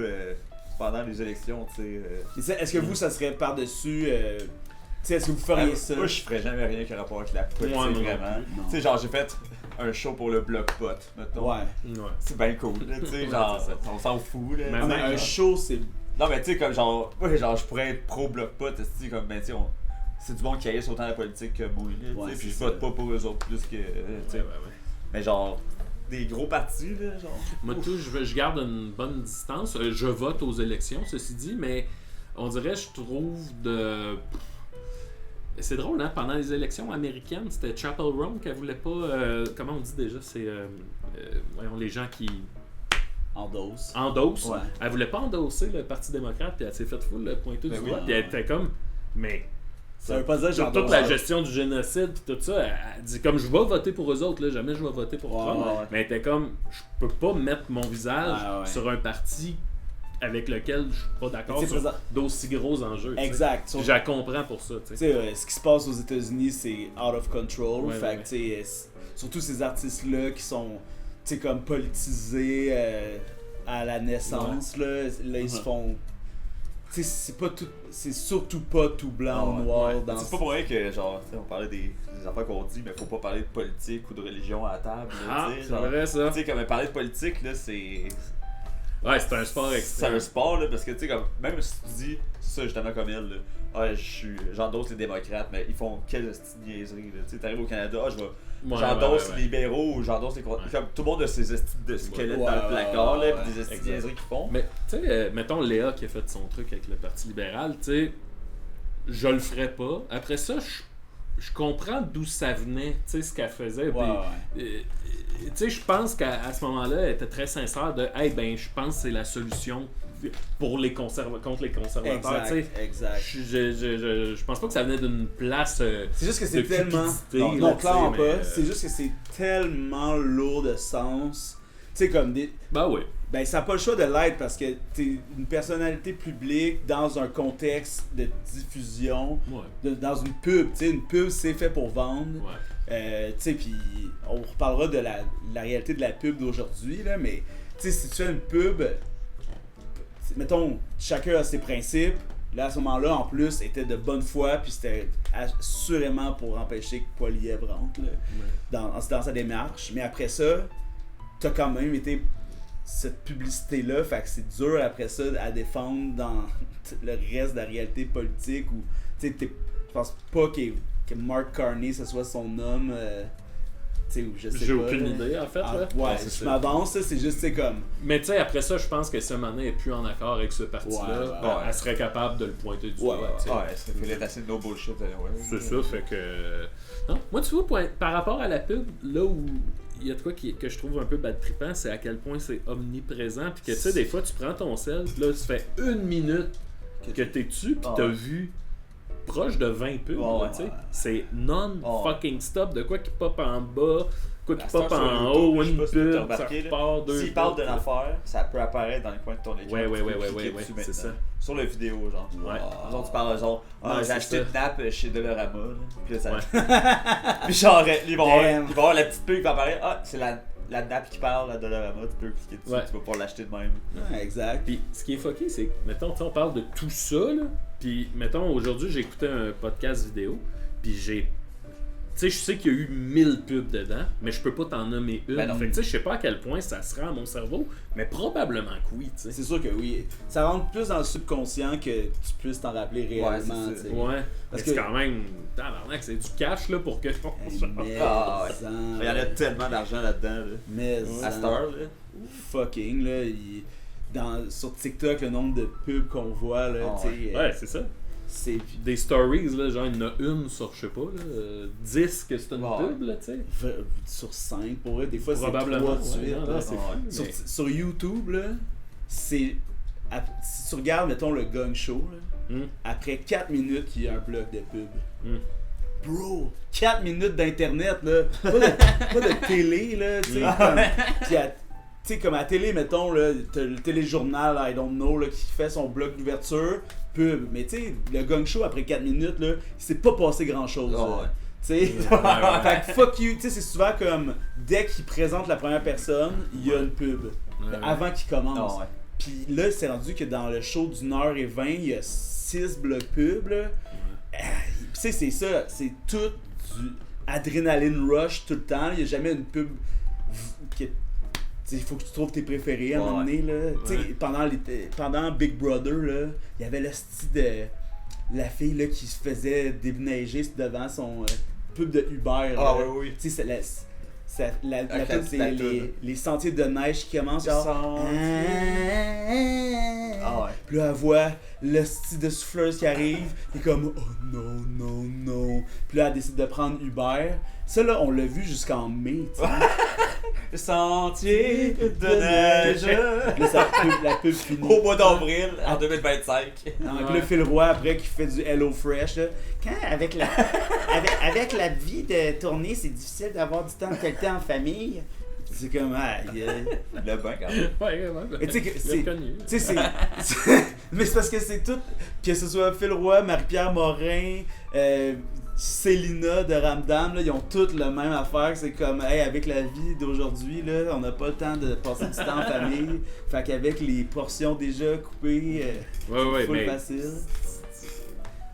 Speaker 3: pendant les élections, tu sais.
Speaker 1: Et ça, est-ce que vous, ça serait par-dessus... tu sais, est-ce que vous feriez ça?
Speaker 3: Moi, je ferais jamais rien qui a rapport avec la politique,
Speaker 4: Ouais, non
Speaker 3: vraiment.
Speaker 1: plus, non.
Speaker 3: Tu sais, genre, j'ai fait un show pour le Bloc Pot, mettons.
Speaker 1: Ouais.
Speaker 4: Ouais.
Speaker 3: C'est bien cool, là, tu sais,
Speaker 4: Ouais,
Speaker 3: genre,
Speaker 4: c'est ça.
Speaker 3: on s'en fout, là.
Speaker 4: Mais
Speaker 1: Ah, mais
Speaker 3: Tu sais,
Speaker 1: un
Speaker 3: genre-
Speaker 1: show, c'est...
Speaker 3: Non, mais tu sais, comme genre, ouais, genre, je pourrais être pro-Bloc Pot, tu sais, comme, ben, tu sais, c'est du monde qui haïsse autant la politique que moi, là, tu
Speaker 1: Ouais,
Speaker 3: sais, puis
Speaker 1: c'est
Speaker 3: je
Speaker 1: ça.
Speaker 3: vote pas pour eux autres plus que, tu sais.
Speaker 4: Ouais.
Speaker 3: Mais genre, des gros partis, là, genre.
Speaker 4: Moi, tout, je garde une bonne distance. Je vote aux élections, ceci dit, mais on dirait, je trouve de. C'est drôle, hein? Pendant les élections américaines, c'était Chapel Roan qui voulait pas. Comment on dit déjà? C'est. Voyons, les gens qui
Speaker 1: Endosse.
Speaker 4: endossent.
Speaker 1: Ouais.
Speaker 4: Elle voulait pas endosser le Parti démocrate, puis elle s'est fait full pointer
Speaker 3: Ben
Speaker 4: du
Speaker 3: oui.
Speaker 4: doigt, puis elle était comme. Mais.
Speaker 1: Ça veut pas dire que
Speaker 4: Sur
Speaker 1: j'endosse.
Speaker 4: toute la gestion du génocide pis tout ça, elle dit comme je vais voter pour eux autres, là, jamais je vais voter pour
Speaker 1: Ouais,
Speaker 4: Trump.
Speaker 1: ouais.
Speaker 4: Mais elle était comme je peux pas mettre mon visage
Speaker 1: Ouais, ouais.
Speaker 4: sur un parti avec lequel je suis pas d'accord
Speaker 1: Mais tu sais,
Speaker 4: sur
Speaker 1: présent-
Speaker 4: d'aussi gros enjeux. tu sais.
Speaker 1: Exact.
Speaker 4: Puis je la comprends pour ça. tu
Speaker 1: Tu
Speaker 4: sais.
Speaker 1: sais, ce qui se passe aux États-Unis, c'est out of control.
Speaker 4: Ouais,
Speaker 1: fait
Speaker 4: ouais.
Speaker 1: que, tu sais, surtout ces artistes-là qui sont, tu sais, comme politisés à la naissance, là ils se font. Tu sais, c'est pas tout, c'est surtout pas tout blanc ou
Speaker 3: Ouais,
Speaker 1: noir
Speaker 3: ouais.
Speaker 1: dans.
Speaker 3: C'est pas pour rien que, genre, tu sais, on parlait des affaires qu'on dit, mais faut pas parler de politique ou de religion à la table, là,
Speaker 4: Ah,
Speaker 3: tu sais,
Speaker 4: c'est
Speaker 3: genre.
Speaker 4: vrai ça.
Speaker 3: Tu sais, comme parler de politique, là, c'est.
Speaker 4: Ouais, c'est un sport
Speaker 3: C'est
Speaker 4: extrême.
Speaker 3: un sport, là, parce que, tu sais, comme, même si tu dis, c'est ça, justement, comme elle, là, ah, j'endosse les démocrates, mais ils font quelle petite niaiserie, là. Tu sais, t'arrives au Canada, ah, j'endosse les libéraux ou j'endosse les. Comme tout le monde a ses estis de squelettes dans le placard, là, pis des estis de niaiseries qu'ils font.
Speaker 4: Mais, tu sais, mettons Léa qui a fait son truc avec le Parti libéral, tu sais, je le ferais pas. Après ça, je comprends d'où ça venait, tu sais, ce qu'elle faisait. Tu sais, je pense qu'à ce moment-là, elle était très sincère de hey, ben, je pense que c'est la solution pour les contre les conservateurs.
Speaker 1: Exact.
Speaker 4: Je pense pas que ça venait d'une place.
Speaker 1: C'est juste que c'est
Speaker 4: de
Speaker 1: tellement.
Speaker 4: cupidité,
Speaker 1: Non,
Speaker 4: là,
Speaker 1: clairement
Speaker 4: tu sais,
Speaker 1: pas.
Speaker 4: mais,
Speaker 1: C'est juste que c'est tellement lourd de sens. Tu sais, comme des.
Speaker 4: Ben oui.
Speaker 1: Ben, ça n'a pas le choix de l'être parce que t'es une personnalité publique dans un contexte de diffusion,
Speaker 4: Ouais.
Speaker 1: dans une pub. Tu sais, une pub, c'est fait pour vendre.
Speaker 4: Ouais.
Speaker 1: Tu sais, puis on reparlera de la réalité de la pub d'aujourd'hui, là, mais tu sais, si tu fais une pub, mettons, chacun a ses principes. Là, à ce moment-là, en plus, était de bonne foi, puis c'était assurément pour empêcher que Poilievre rentre là, dans sa démarche. Mais après ça, t'as quand même été cette publicité-là, fait que c'est dur après ça à défendre dans le reste de la réalité politique. Où, tu sais, je pense pas que Mark Carney, ce soit son homme. Tu sais, je sais pas.
Speaker 4: J'ai aucune idée, en fait. Là.
Speaker 1: Ouais,
Speaker 4: c'est
Speaker 1: je
Speaker 4: ça.
Speaker 1: m'avance, là, c'est juste, c'est comme.
Speaker 4: Mais tu sais, après ça, je pense que si Mané n'est plus en accord avec ce parti-là,
Speaker 1: Ouais.
Speaker 4: elle serait capable de le pointer du doigt. tu sais.
Speaker 3: Ouais, ça fait être assez no bullshit.
Speaker 4: C'est ça, fait que. Non, moi, tu vois, par rapport à la pub, là où il y a de quoi que je trouve un peu bad trippant, c'est à quel point c'est omniprésent. Puis que tu sais, des fois, tu prends ton sel, puis là, ça fait 1 minute que t'es dessus, puis t'as vu proche de 20 pubs. Là, tu sais. C'est non-fucking stop de quoi qui pop en bas, quoi qui pop en haut, une pub, ça repart, deux
Speaker 3: s'il parle
Speaker 4: pubs,
Speaker 3: d'une affaire, ça peut apparaître dans le coin de ton écran.
Speaker 4: Ouais,
Speaker 3: tu peux
Speaker 4: ouais,
Speaker 3: cliquer
Speaker 4: ouais,
Speaker 3: dessus
Speaker 4: c'est ça.
Speaker 3: maintenant. Sur la vidéo, genre.
Speaker 4: Ouais.
Speaker 3: Genre, tu parles genre,
Speaker 4: Ouais,
Speaker 3: j'ai
Speaker 4: c'est
Speaker 3: acheté
Speaker 4: ça.
Speaker 3: une nappe chez Dollarama, là. Puis là, ça.
Speaker 4: Ouais.
Speaker 3: Puis genre, il va y
Speaker 1: Damn.
Speaker 3: avoir la petite pub qui va apparaître. Ah, c'est la nappe qui parle à Dollarama, tu peux cliquer dessus,
Speaker 4: Ouais.
Speaker 3: tu vas pouvoir l'acheter de même.
Speaker 1: Ouais, exact.
Speaker 4: Puis ce qui est fucké, c'est que, mettons, tu sais, on parle de tout ça, là. Puis, mettons, aujourd'hui, j'ai écouté un podcast vidéo. Puis j'ai. Tu sais, je sais qu'il y a eu 1000 pubs dedans, mais je peux pas t'en nommer une.
Speaker 3: Ben non.
Speaker 4: Fait que tu sais, je sais pas à quel point ça se rend à mon cerveau, mais probablement que oui, tu sais.
Speaker 1: C'est sûr que oui. Ça rentre plus dans le subconscient que tu puisses t'en rappeler réellement.
Speaker 3: c'est
Speaker 1: tu
Speaker 3: ça.
Speaker 1: sais.
Speaker 4: Ouais.
Speaker 1: Parce
Speaker 4: Parce que
Speaker 1: que-
Speaker 4: quand même, tabarnak, c'est du cash, là, pour que.
Speaker 1: Mais,
Speaker 3: Ah, ouais.
Speaker 1: en-
Speaker 3: Il y en a tellement d'argent là-dedans, là.
Speaker 1: Mais
Speaker 3: À cette heure, là.
Speaker 1: fucking là, sur TikTok le nombre de pubs qu'on voit là,
Speaker 3: Ah,
Speaker 1: tu sais,
Speaker 4: Ouais, c'est ça.
Speaker 1: c'est
Speaker 4: Des stories, là, genre, il y en a une sur, je sais pas, là, 10 que c'est une
Speaker 3: Ouais.
Speaker 4: pub, là, tu sais.
Speaker 1: sur 5 pour eux, des fois c'est 3
Speaker 4: Probablement.
Speaker 1: de suite.
Speaker 4: Ouais, non,
Speaker 1: là.
Speaker 4: non, c'est
Speaker 3: Ouais.
Speaker 4: fou,
Speaker 1: Sur,
Speaker 4: mais-
Speaker 1: sur YouTube là, c'est si tu regardes mettons le Gang Show là, après 4 minutes il y a un bloc de pub. Bro, 4 minutes d'internet là, pas de télé là, tu sais comme, puis tu sais, comme à la télé, mettons, là, t'as le téléjournal, I don't know, là, qui fait son bloc d'ouverture, pub. Mais tu sais, le Gang Show, après 4 minutes, là, il s'est pas passé grand-chose.
Speaker 3: Oh,
Speaker 1: là.
Speaker 3: ouais.
Speaker 1: Tu sais, fait que fuck you, tu sais, c'est souvent comme, dès qu'il présente la première personne, il y a une pub.
Speaker 4: Ouais.
Speaker 1: Avant qu'il commence.
Speaker 3: Ah, ouais.
Speaker 1: Puis là, c'est rendu que dans le show d'1h20, il y a 6 blocs pub, là. Puis tu sais, c'est ça, c'est tout du adrenaline rush tout le temps. Il n'y a jamais une pub qui il faut que tu trouves tes préférés à un moment donné, là. Tu sais, pendant Big Brother, là, il y avait le style de la fille là, qui se faisait déneiger devant son pub de Uber.
Speaker 3: Ah,
Speaker 1: là.
Speaker 3: oui.
Speaker 1: Tu sais, la
Speaker 3: Avec
Speaker 1: pub,
Speaker 3: la
Speaker 1: c'est
Speaker 3: tune.
Speaker 1: les sentiers de neige qui commencent, genre.
Speaker 3: Ah, ouais.
Speaker 1: Puis là, elle voit le style de souffleuse qui arrive, et comme oh non, non, non. Puis là, elle décide de prendre Uber. Ça, là, on l'a vu jusqu'en mai, tu sais.
Speaker 3: Le sentier de neige.
Speaker 1: Là, la pub finit.
Speaker 3: Au mois d'avril, en 2025.
Speaker 1: Non, puis là, Phil Roy, après, qui fait du Hello Fresh, là. Quand, avec la vie de tournée, c'est difficile d'avoir du temps de qualité en famille. C'est comme,
Speaker 3: Le bain, quand même.
Speaker 4: Ouais, ouais,
Speaker 1: Mais tu sais que
Speaker 4: bien
Speaker 1: c'est.
Speaker 4: connu.
Speaker 1: Tu sais, mais c'est parce que c'est tout. Que ce soit Phil Roy, Marie-Pierre Morin, Célina de Ramdam, là, ils ont toutes la même affaire. C'est comme, hey, avec la vie d'aujourd'hui, là, on n'a pas le temps de passer du temps en famille. Fait qu'avec les portions déjà coupées,
Speaker 4: Ouais,
Speaker 1: full
Speaker 4: mais
Speaker 1: facile.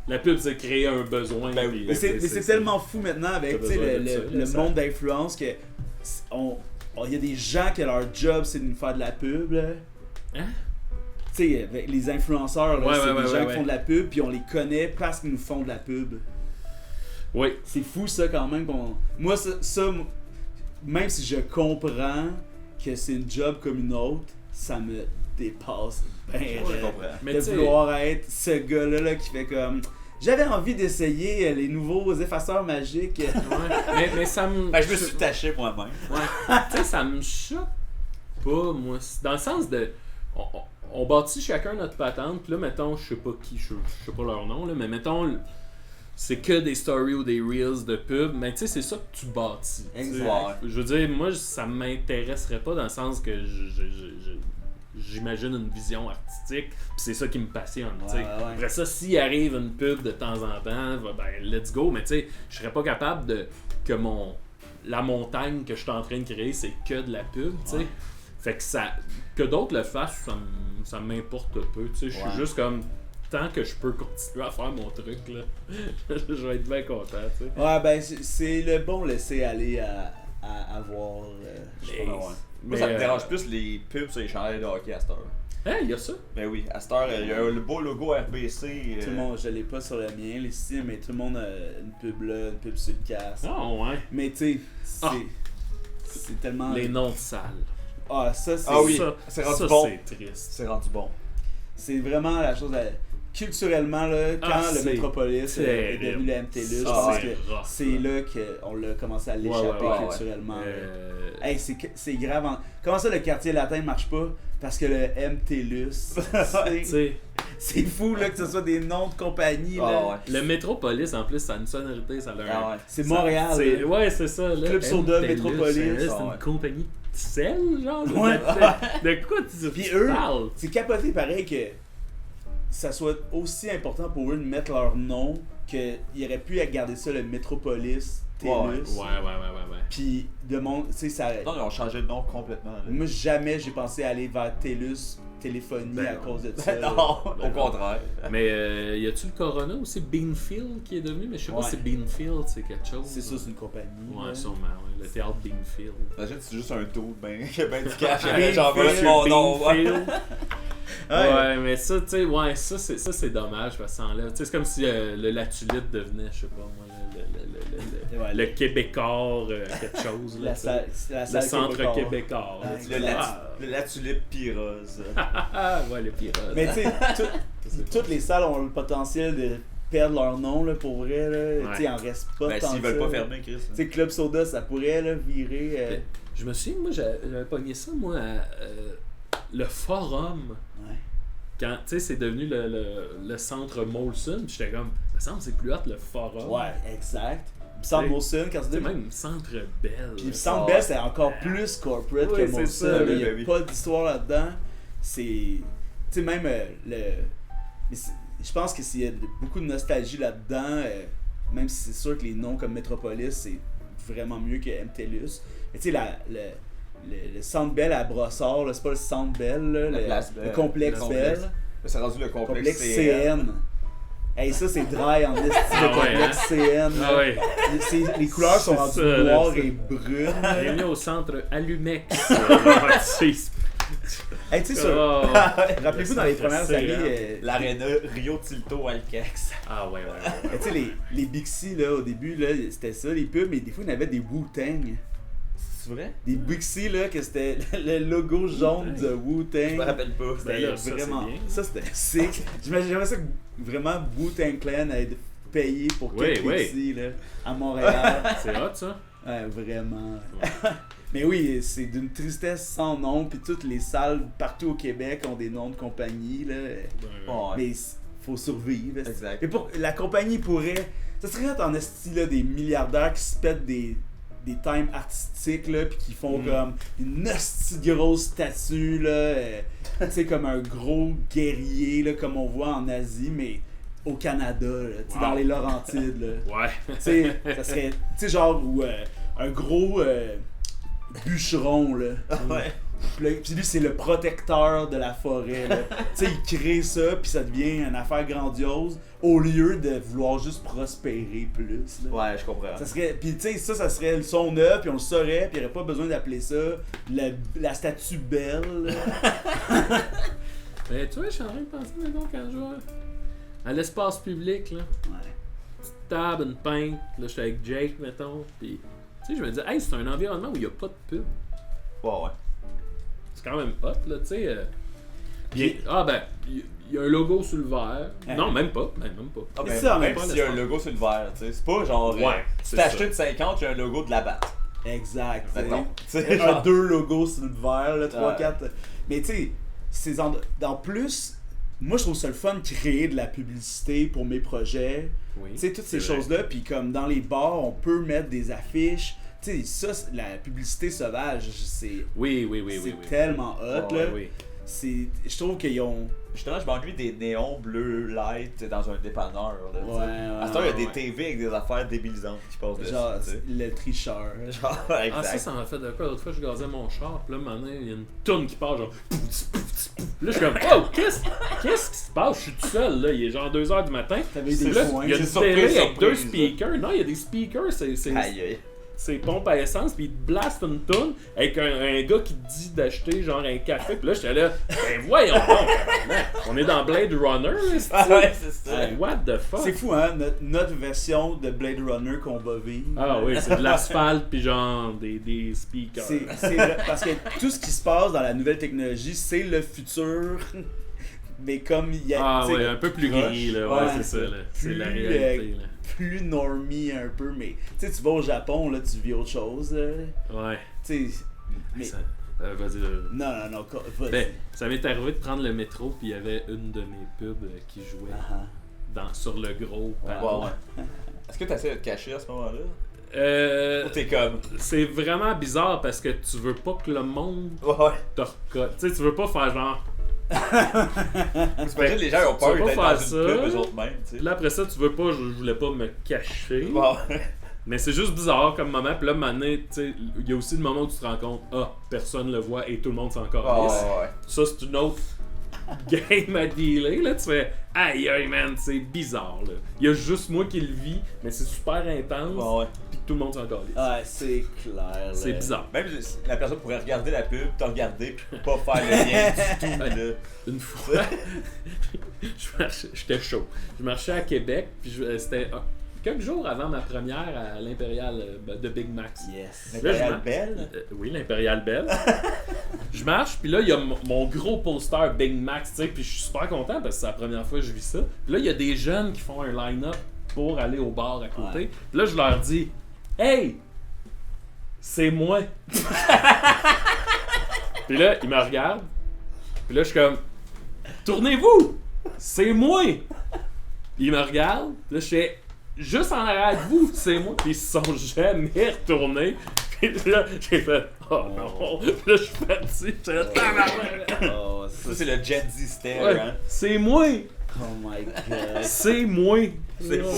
Speaker 4: la pub, c'est créer un besoin.
Speaker 3: Ben oui.
Speaker 4: puis,
Speaker 1: Mais c'est tellement fou maintenant avec
Speaker 4: T'as
Speaker 1: tu sais,
Speaker 4: besoin de ça,
Speaker 1: le
Speaker 4: là, ça.
Speaker 1: monde d'influence que il y a des gens que leur job c'est de nous faire de la pub là.
Speaker 4: Hein?
Speaker 1: Tu sais, avec les influenceurs, là,
Speaker 4: Ouais,
Speaker 1: c'est
Speaker 4: ouais,
Speaker 1: des
Speaker 4: ouais,
Speaker 1: gens
Speaker 4: ouais,
Speaker 1: qui font de la pub, puis on les connaît parce qu'ils nous font de la pub.
Speaker 4: Oui.
Speaker 1: C'est fou ça quand même. Moi, même si je comprends que c'est une job comme une autre, ça me dépasse ben
Speaker 3: Je
Speaker 1: raide.
Speaker 3: comprends.
Speaker 4: Mais
Speaker 1: De
Speaker 4: tu sais,
Speaker 1: vouloir être ce gars-là là, qui fait comme... J'avais envie d'essayer les nouveaux effaceurs magiques.
Speaker 4: ouais, mais ça me.
Speaker 3: Ben, je me suis taché moi-même.
Speaker 4: Ouais. Tu sais, ça me choque pas, moi. Dans le sens de. On bâtit chacun notre patente, puis là, mettons, je sais pas qui, je sais pas leur nom, là, mais mettons, c'est que des stories ou des reels de pub, mais tu sais, c'est ça que tu bâtis. tu sais.
Speaker 1: Exact.
Speaker 4: Je veux dire, moi, ça m'intéresserait pas dans le sens que j'imagine une vision artistique, puis c'est ça qui me passionne. tu sais.
Speaker 1: Ouais.
Speaker 4: Après ça, s'il arrive une pub de temps en temps, ben let's go, mais tu sais, je serais pas capable de que la montagne que je suis en train de créer, c'est que de la pub, tu sais.
Speaker 1: Ouais.
Speaker 4: Fait que d'autres le fassent, ça m'importe peu, tu sais. Je suis
Speaker 1: Ouais.
Speaker 4: juste comme tant que je peux continuer à faire mon truc là, je vais être bien content, tu sais.
Speaker 1: Ouais, ben c'est le bon laisser aller à voir.
Speaker 4: Mais-
Speaker 3: Moi, ça me
Speaker 4: mais,
Speaker 3: dérange plus les pubs sur les chandails de hockey à cette heure.
Speaker 4: Hein, il y a ça?
Speaker 3: Ben oui, à cette heure, il y a le beau logo RBC.
Speaker 1: Tout le monde, je l'ai pas sur le mien, les ici, mais tout le monde a une pub là, une pub sur le casque.
Speaker 4: Ah ouais.
Speaker 1: Mais tu sais,
Speaker 4: Ah.
Speaker 1: c'est tellement.
Speaker 4: Les noms de salles.
Speaker 1: Ah, ça, c'est.
Speaker 3: Ah oui,
Speaker 4: ça,
Speaker 3: c'est rendu
Speaker 4: ça,
Speaker 3: bon.
Speaker 4: c'est triste.
Speaker 3: C'est rendu bon.
Speaker 1: C'est vraiment la chose. Culturellement, là, quand
Speaker 4: Ah,
Speaker 1: le
Speaker 4: c'est
Speaker 1: Metropolis est
Speaker 4: terrible.
Speaker 1: devenu le MTLUS, je
Speaker 3: Ah,
Speaker 1: pense
Speaker 3: ouais.
Speaker 1: que
Speaker 4: rough,
Speaker 1: c'est
Speaker 4: là.
Speaker 1: là qu'on l'a commencé à l'échapper
Speaker 3: ouais.
Speaker 1: culturellement.
Speaker 4: Euh,
Speaker 1: Hey, c'est grave. Comment ça, le quartier latin marche pas? Parce que le MTLUS,
Speaker 4: tu sais,
Speaker 1: c'est fou là, que ce soit des noms de compagnie. Là.
Speaker 3: Ah ouais.
Speaker 4: le Métropolis, en plus, ça a une sonorité, ça a
Speaker 3: Ah ouais.
Speaker 1: C'est
Speaker 4: ça-
Speaker 1: Montréal.
Speaker 4: c'est-
Speaker 1: là.
Speaker 4: Ouais, c'est ça. Là.
Speaker 1: Club Soda,
Speaker 4: MTLUS,
Speaker 1: Métropolis.
Speaker 4: C'est
Speaker 3: Ah ouais.
Speaker 4: une compagnie de sel, genre.
Speaker 1: Ouais.
Speaker 4: De quoi tu
Speaker 1: Puis eux,
Speaker 4: parles?
Speaker 1: c'est capoté pareil que ça soit aussi important pour eux de mettre leur nom qu'ils auraient pu garder ça le Metropolis TELUS.
Speaker 4: Ouais.
Speaker 1: Puis de mon. Tu sais, ça.
Speaker 3: Non, ils ont changé de nom complètement. là.
Speaker 1: Moi, jamais j'ai pensé aller vers TELUS, téléphonie
Speaker 4: Ben
Speaker 1: à
Speaker 4: non.
Speaker 1: cause de ça. là.
Speaker 3: Non,
Speaker 4: Ben
Speaker 3: au
Speaker 4: non.
Speaker 3: contraire.
Speaker 4: Mais y a-tu le Corona aussi, Beanfield qui est devenu? Mais je sais pas
Speaker 1: Ouais.
Speaker 4: si Beanfield c'est quelque chose.
Speaker 1: C'est ça, c'est une compagnie.
Speaker 4: Ouais,
Speaker 1: là.
Speaker 4: sûrement, ouais. Le théâtre Beanfield.
Speaker 3: Imagine, c'est juste un dos qui a ben du cash.
Speaker 1: Beanfield.
Speaker 3: Genre, voilà mon nom. ouais.
Speaker 4: Beanfield.
Speaker 1: Ouais.
Speaker 4: Ouais, mais ça, tu sais, ouais, ça c'est dommage parce que ça enlève. Tu sais, c'est comme si la tulipe devenait, je sais pas moi,
Speaker 1: Ouais,
Speaker 4: le Québécois quelque chose. Là,
Speaker 1: La
Speaker 4: tu sais.
Speaker 1: salle, la
Speaker 4: Le
Speaker 1: salle
Speaker 4: centre
Speaker 1: Québécois.
Speaker 4: québécois. là,
Speaker 1: Ouais.
Speaker 4: tu
Speaker 3: Le
Speaker 4: sais.
Speaker 3: la tulipe pirose.
Speaker 4: Ah, ouais, le pirate.
Speaker 1: Mais tu sais, toutes les salles ont le potentiel de perdre leur nom là, pour vrai. Là.
Speaker 4: Ouais.
Speaker 1: Tu sais, il en reste pas
Speaker 3: Ben,
Speaker 1: tant
Speaker 3: s'ils
Speaker 1: que
Speaker 3: veulent
Speaker 1: ça.
Speaker 3: pas fermer, Chris.
Speaker 1: Tu sais, Club Soda, ça pourrait là, virer.
Speaker 4: Je me souviens, moi, j'avais pogné ça, moi, à le forum.
Speaker 1: Ouais.
Speaker 4: Quand, tu sais, c'est devenu le centre Molson, puis j'étais comme, il me semble que c'est plus hâte le forum.
Speaker 1: Ouais, exact. Puis Centre
Speaker 4: Ouais.
Speaker 1: Molson, quand
Speaker 4: Tu sais,
Speaker 1: c'est
Speaker 4: même Centre Bell.
Speaker 1: Puis le
Speaker 4: là.
Speaker 1: Centre
Speaker 3: Ah.
Speaker 1: Bell, c'est encore plus corporate
Speaker 4: Oui,
Speaker 1: que
Speaker 4: c'est
Speaker 1: Molson.
Speaker 4: ça,
Speaker 1: là.
Speaker 3: oui,
Speaker 1: Il n'y a
Speaker 3: oui.
Speaker 1: pas d'histoire là-dedans. C'est. Tu sais, même je pense que s'il y a beaucoup de nostalgie là-dedans, même si c'est sûr que les noms comme Metropolis, c'est vraiment mieux que MTLUS. Mais tu sais, le Centre Bell à Brossard, là, c'est pas le Centre Bell, là,
Speaker 3: La place
Speaker 1: le
Speaker 3: Bell.
Speaker 1: complexe
Speaker 3: Le
Speaker 1: Bell.
Speaker 3: complexe. C'est rendu le complexe
Speaker 1: Complexe
Speaker 3: CN.
Speaker 1: CN. Hey, ça, c'est dry en esti
Speaker 4: Ah
Speaker 1: de
Speaker 4: ouais,
Speaker 1: complexe CN.
Speaker 4: Ah
Speaker 1: là.
Speaker 4: ouais.
Speaker 1: Les couleurs sont
Speaker 4: C'est
Speaker 1: rendues
Speaker 4: ça, là,
Speaker 1: noires
Speaker 4: c'est-
Speaker 1: et brunes.
Speaker 4: Bienvenue au centre Allumex.
Speaker 1: Hey, tu sais,
Speaker 4: Oh.
Speaker 1: rappelez-vous dans les premières
Speaker 4: C'est
Speaker 1: années,
Speaker 3: L'aréna Rio Tilto Alcax.
Speaker 4: Ah ouais.
Speaker 1: tu sais, les Bixi, là, au début, là, c'était ça, les pubs, mais des fois, il y en avait des Wu-Tang.
Speaker 3: C'est vrai?
Speaker 1: Des Bixi, là, que c'était le logo jaune de
Speaker 3: Je
Speaker 1: Wu-Tang.
Speaker 3: me rappelle pas.
Speaker 1: C'était
Speaker 4: Ben là, ça,
Speaker 1: vraiment.
Speaker 4: c'est bien.
Speaker 1: Ça, c'était sick. J'aimerais ça que vraiment Wu-Tang Clan ait payé pour
Speaker 4: Oui,
Speaker 1: quelques
Speaker 4: oui.
Speaker 1: Bixi, là, à Montréal.
Speaker 4: C'est hot ça.
Speaker 1: Ouais, vraiment. Mais oui, c'est d'une tristesse sans nom, puis toutes les salles partout au Québec ont des noms de compagnie, là.
Speaker 3: Ouais.
Speaker 1: Mais faut survivre. esti.
Speaker 3: Exact.
Speaker 1: Et pour la compagnie pourrait. Ça serait hot en esti là, des milliardaires qui se pètent des times artistiques là, puis qui font comme une esti de grosse statue là, tu sais comme un gros guerrier là, comme on voit en Asie, mais au Canada, là, tu sais,
Speaker 4: Wow.
Speaker 1: dans les Laurentides là.
Speaker 4: Ouais.
Speaker 1: Tu sais, ça serait, tu sais genre ou un gros bûcheron là.
Speaker 3: Ouais.
Speaker 1: Puis lui, c'est le protecteur de la forêt. Là. Tu sais, il crée ça, puis ça devient une affaire grandiose, au lieu de vouloir juste prospérer plus. Là.
Speaker 3: Ouais, je comprends.
Speaker 1: Ça serait, puis tu sais, ça serait le son neuf, puis on le saurait, puis il n'y aurait pas besoin d'appeler ça la statue belle. Là.
Speaker 4: Mais tu vois, je suis en train de penser, maintenant, quand je vais à l'espace public, là,
Speaker 1: Ouais.
Speaker 4: petite table, une pinte, là, j'étais avec Jake, mettons, puis tu sais, je me dis, hey, c'est un environnement où il n'y a pas de pub.
Speaker 3: Ouais.
Speaker 4: C'est quand même hot, là, tu sais.
Speaker 1: Puis-
Speaker 4: Il y a un logo sur le verre.
Speaker 1: Hein?
Speaker 4: Non, même pas. Même pas.
Speaker 3: Ah,
Speaker 1: Mais
Speaker 3: ben,
Speaker 1: ça,
Speaker 3: même
Speaker 1: mais
Speaker 3: s'il y a un logo sur le verre, tu sais. C'est pas genre.
Speaker 4: Ouais,
Speaker 3: tu
Speaker 4: c'est
Speaker 3: t'as
Speaker 4: ça.
Speaker 3: acheté de 50, il y a un logo de la batte.
Speaker 1: Exact. tu sais.
Speaker 3: Mettons. Tu sais,
Speaker 1: Un,
Speaker 3: genre.
Speaker 1: 2 logos sur le verre, là, 3,
Speaker 3: Ouais.
Speaker 1: 4. Mais tu sais, en plus, moi je trouve ça le fun de créer de la publicité pour mes projets.
Speaker 4: Oui.
Speaker 1: Tu sais, toutes ces
Speaker 4: c'est vrai.
Speaker 1: choses-là, puis comme dans les bars, on peut mettre des affiches. Tu sais, ça, la publicité sauvage, c'est
Speaker 4: Oui.
Speaker 1: tellement hot,
Speaker 3: Ouais,
Speaker 1: là.
Speaker 4: Oui.
Speaker 1: Je trouve qu'ils ont...
Speaker 3: Justement, je m'ennuie des néons bleus light dans un dépanneur. Là, tu sais.
Speaker 1: Ouais,
Speaker 3: À ce temps, il y a des
Speaker 4: ouais.
Speaker 3: TV avec des affaires débilisantes qui passent dessus.
Speaker 1: Genre,
Speaker 3: tu sais.
Speaker 1: le tricheur.
Speaker 3: Genre,
Speaker 4: Ah,
Speaker 3: exact.
Speaker 4: ça m'a fait de quoi? L'autre fois, je gazais mon char, pis là, maintenant, il y a une toune qui part, genre. Là, je suis comme, oh, qu'est-ce qui se passe? Je suis tout seul, là. Il est genre 2h du matin.
Speaker 1: T'avais
Speaker 4: Puis
Speaker 1: des
Speaker 4: là,
Speaker 1: points.
Speaker 4: il y a une
Speaker 3: C'est
Speaker 4: télé
Speaker 3: surprise,
Speaker 4: avec 2
Speaker 3: surprise,
Speaker 4: speakers. Non, il y a des speakers, c'est
Speaker 3: Aïe, aïe.
Speaker 4: pompe à essence, puis il te blast une toune avec un gars qui te dit d'acheter genre un café. Puis là, j'étais là, ben voyons donc, tabarnak. On est dans Blade Runner, là, c'est
Speaker 3: Ah ouais, c'est ça.
Speaker 4: Hey, what the fuck?
Speaker 1: C'est fou, hein, notre version de Blade Runner qu'on va vivre.
Speaker 4: Ah oui, c'est de l'asphalte, puis genre des speakers.
Speaker 1: C'est vrai, parce que tout ce qui se passe dans la nouvelle technologie, c'est le futur. Mais comme il y a
Speaker 4: Ah
Speaker 1: tu sais,
Speaker 4: ouais, un peu plus
Speaker 1: proche.
Speaker 4: gris, là. Ouais, c'est ça, là. C'est la
Speaker 1: Plus,
Speaker 4: réalité, là.
Speaker 1: plus normie un peu, mais tu sais, tu vas au Japon, là, tu vis autre chose. Là.
Speaker 4: Ouais.
Speaker 1: Tu sais, mais.
Speaker 4: Ça- vas-y,
Speaker 1: Non, vas-y.
Speaker 4: Ben, ça m'est arrivé de prendre le métro, puis il y avait une de mes pubs qui jouait
Speaker 1: Ah,
Speaker 4: sur le gros panneau.
Speaker 3: Ouais. Est-ce que tu essaies de te cacher à ce moment-là?
Speaker 4: Euh,
Speaker 3: Ou t'es comme.
Speaker 4: c'est vraiment bizarre parce que tu veux pas que le monde
Speaker 3: Ouais.
Speaker 4: te recote. Tu sais, tu veux pas faire genre.
Speaker 3: C'est pas que les gens ont
Speaker 4: Tu vas
Speaker 3: peur
Speaker 4: pas
Speaker 3: d'être dans
Speaker 4: faire
Speaker 3: une
Speaker 4: ça.
Speaker 3: pub eux autres mêmes, tu sais.
Speaker 4: Puis là, après ça, tu veux pas, je voulais pas me cacher.
Speaker 3: Ouais.
Speaker 4: Mais c'est juste bizarre comme moment. Puis là, maintenant, tu sais, il y a aussi le moment où tu te rends compte, personne le voit et tout le monde s'en calisse.
Speaker 3: Ouais.
Speaker 4: Ça, c'est une autre game à dealer. Là, tu fais, aïe, aïe, man, c'est bizarre. Là. Il y a juste moi qui le vis, mais c'est super intense.
Speaker 3: Ouais.
Speaker 4: Puis tout le monde s'en calisse.
Speaker 1: Ah, c'est clair. là.
Speaker 4: C'est bizarre.
Speaker 3: Même la personne pourrait regarder la pub, te regarder, puis pas faire le lien du tout, là.
Speaker 4: Une fois, j'étais chaud. Je marchais à Québec, puis c'était quelques jours avant ma première à l'Impérial de Big Max.
Speaker 1: Yes.
Speaker 4: Là, je
Speaker 3: L'Impérial
Speaker 4: marche.
Speaker 3: Belle.
Speaker 4: Oui, l'Impérial Belle. Je marche, puis là, il y a mon gros poster Big Max, tu sais, puis je suis super content parce que c'est la première fois que je vis ça. Puis là, il y a des jeunes qui font un line-up pour aller au bar à côté.
Speaker 1: Ouais.
Speaker 4: Puis là, je leur dis, hey, c'est moi. Puis là, ils me regardent. Puis là, je suis comme, tournez-vous, c'est moi. Ils me regardent. Puis là, je fais, juste en arrière de vous, c'est moi. Puis ils se sont jamais retournés. Puis là, j'ai fait, oh non. Puis là, je suis parti. J'étais là, tabarnak.
Speaker 1: Oh,
Speaker 3: Ça, c'est le Gen Z stare,
Speaker 4: Ouais,
Speaker 3: hein.
Speaker 4: c'est moi.
Speaker 1: oh my god.
Speaker 4: C'est moi.
Speaker 3: C'est beau.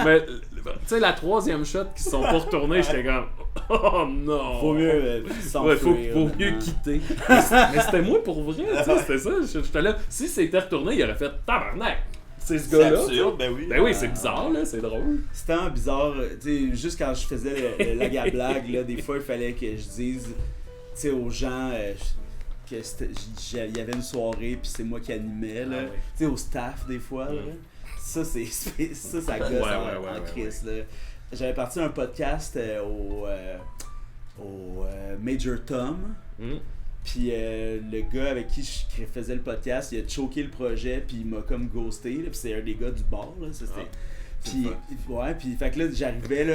Speaker 4: Mais, tu sais, la troisième shot qui se sont pas retournés, j'étais comme, oh non.
Speaker 1: Faut mieux s'enfuir.
Speaker 4: Ouais, faut mieux
Speaker 1: honnêtement.
Speaker 4: quitter. Mais c'était moi pour vrai, tu sais, c'était ça. J'étais là. Si c'était retourné, il aurait fait tabarnak. C'est ce
Speaker 3: C'est
Speaker 4: gars-là.
Speaker 3: absurde, ben oui.
Speaker 4: Ben oui, c'est bizarre, là, c'est drôle.
Speaker 1: C'était tellement bizarre, tu sais, juste quand je faisais le lag à blague, là, des fois il fallait que je dise, tu sais, aux gens que il y avait une soirée puis c'est moi qui animais, là,
Speaker 4: Ah ouais.
Speaker 1: tu sais, au staff des fois, là. Ça ça gosse
Speaker 4: Ouais,
Speaker 1: en
Speaker 4: ouais,
Speaker 1: crise, là. J'avais parti un podcast au Major Tom.
Speaker 4: Hmm.
Speaker 1: Puis le gars avec qui je faisais le podcast, il a choqué le projet, puis il m'a comme ghosté, là, puis c'est un des gars du bar, là, ça c'était... Puis, ouais, puis fait que là, j'arrivais là,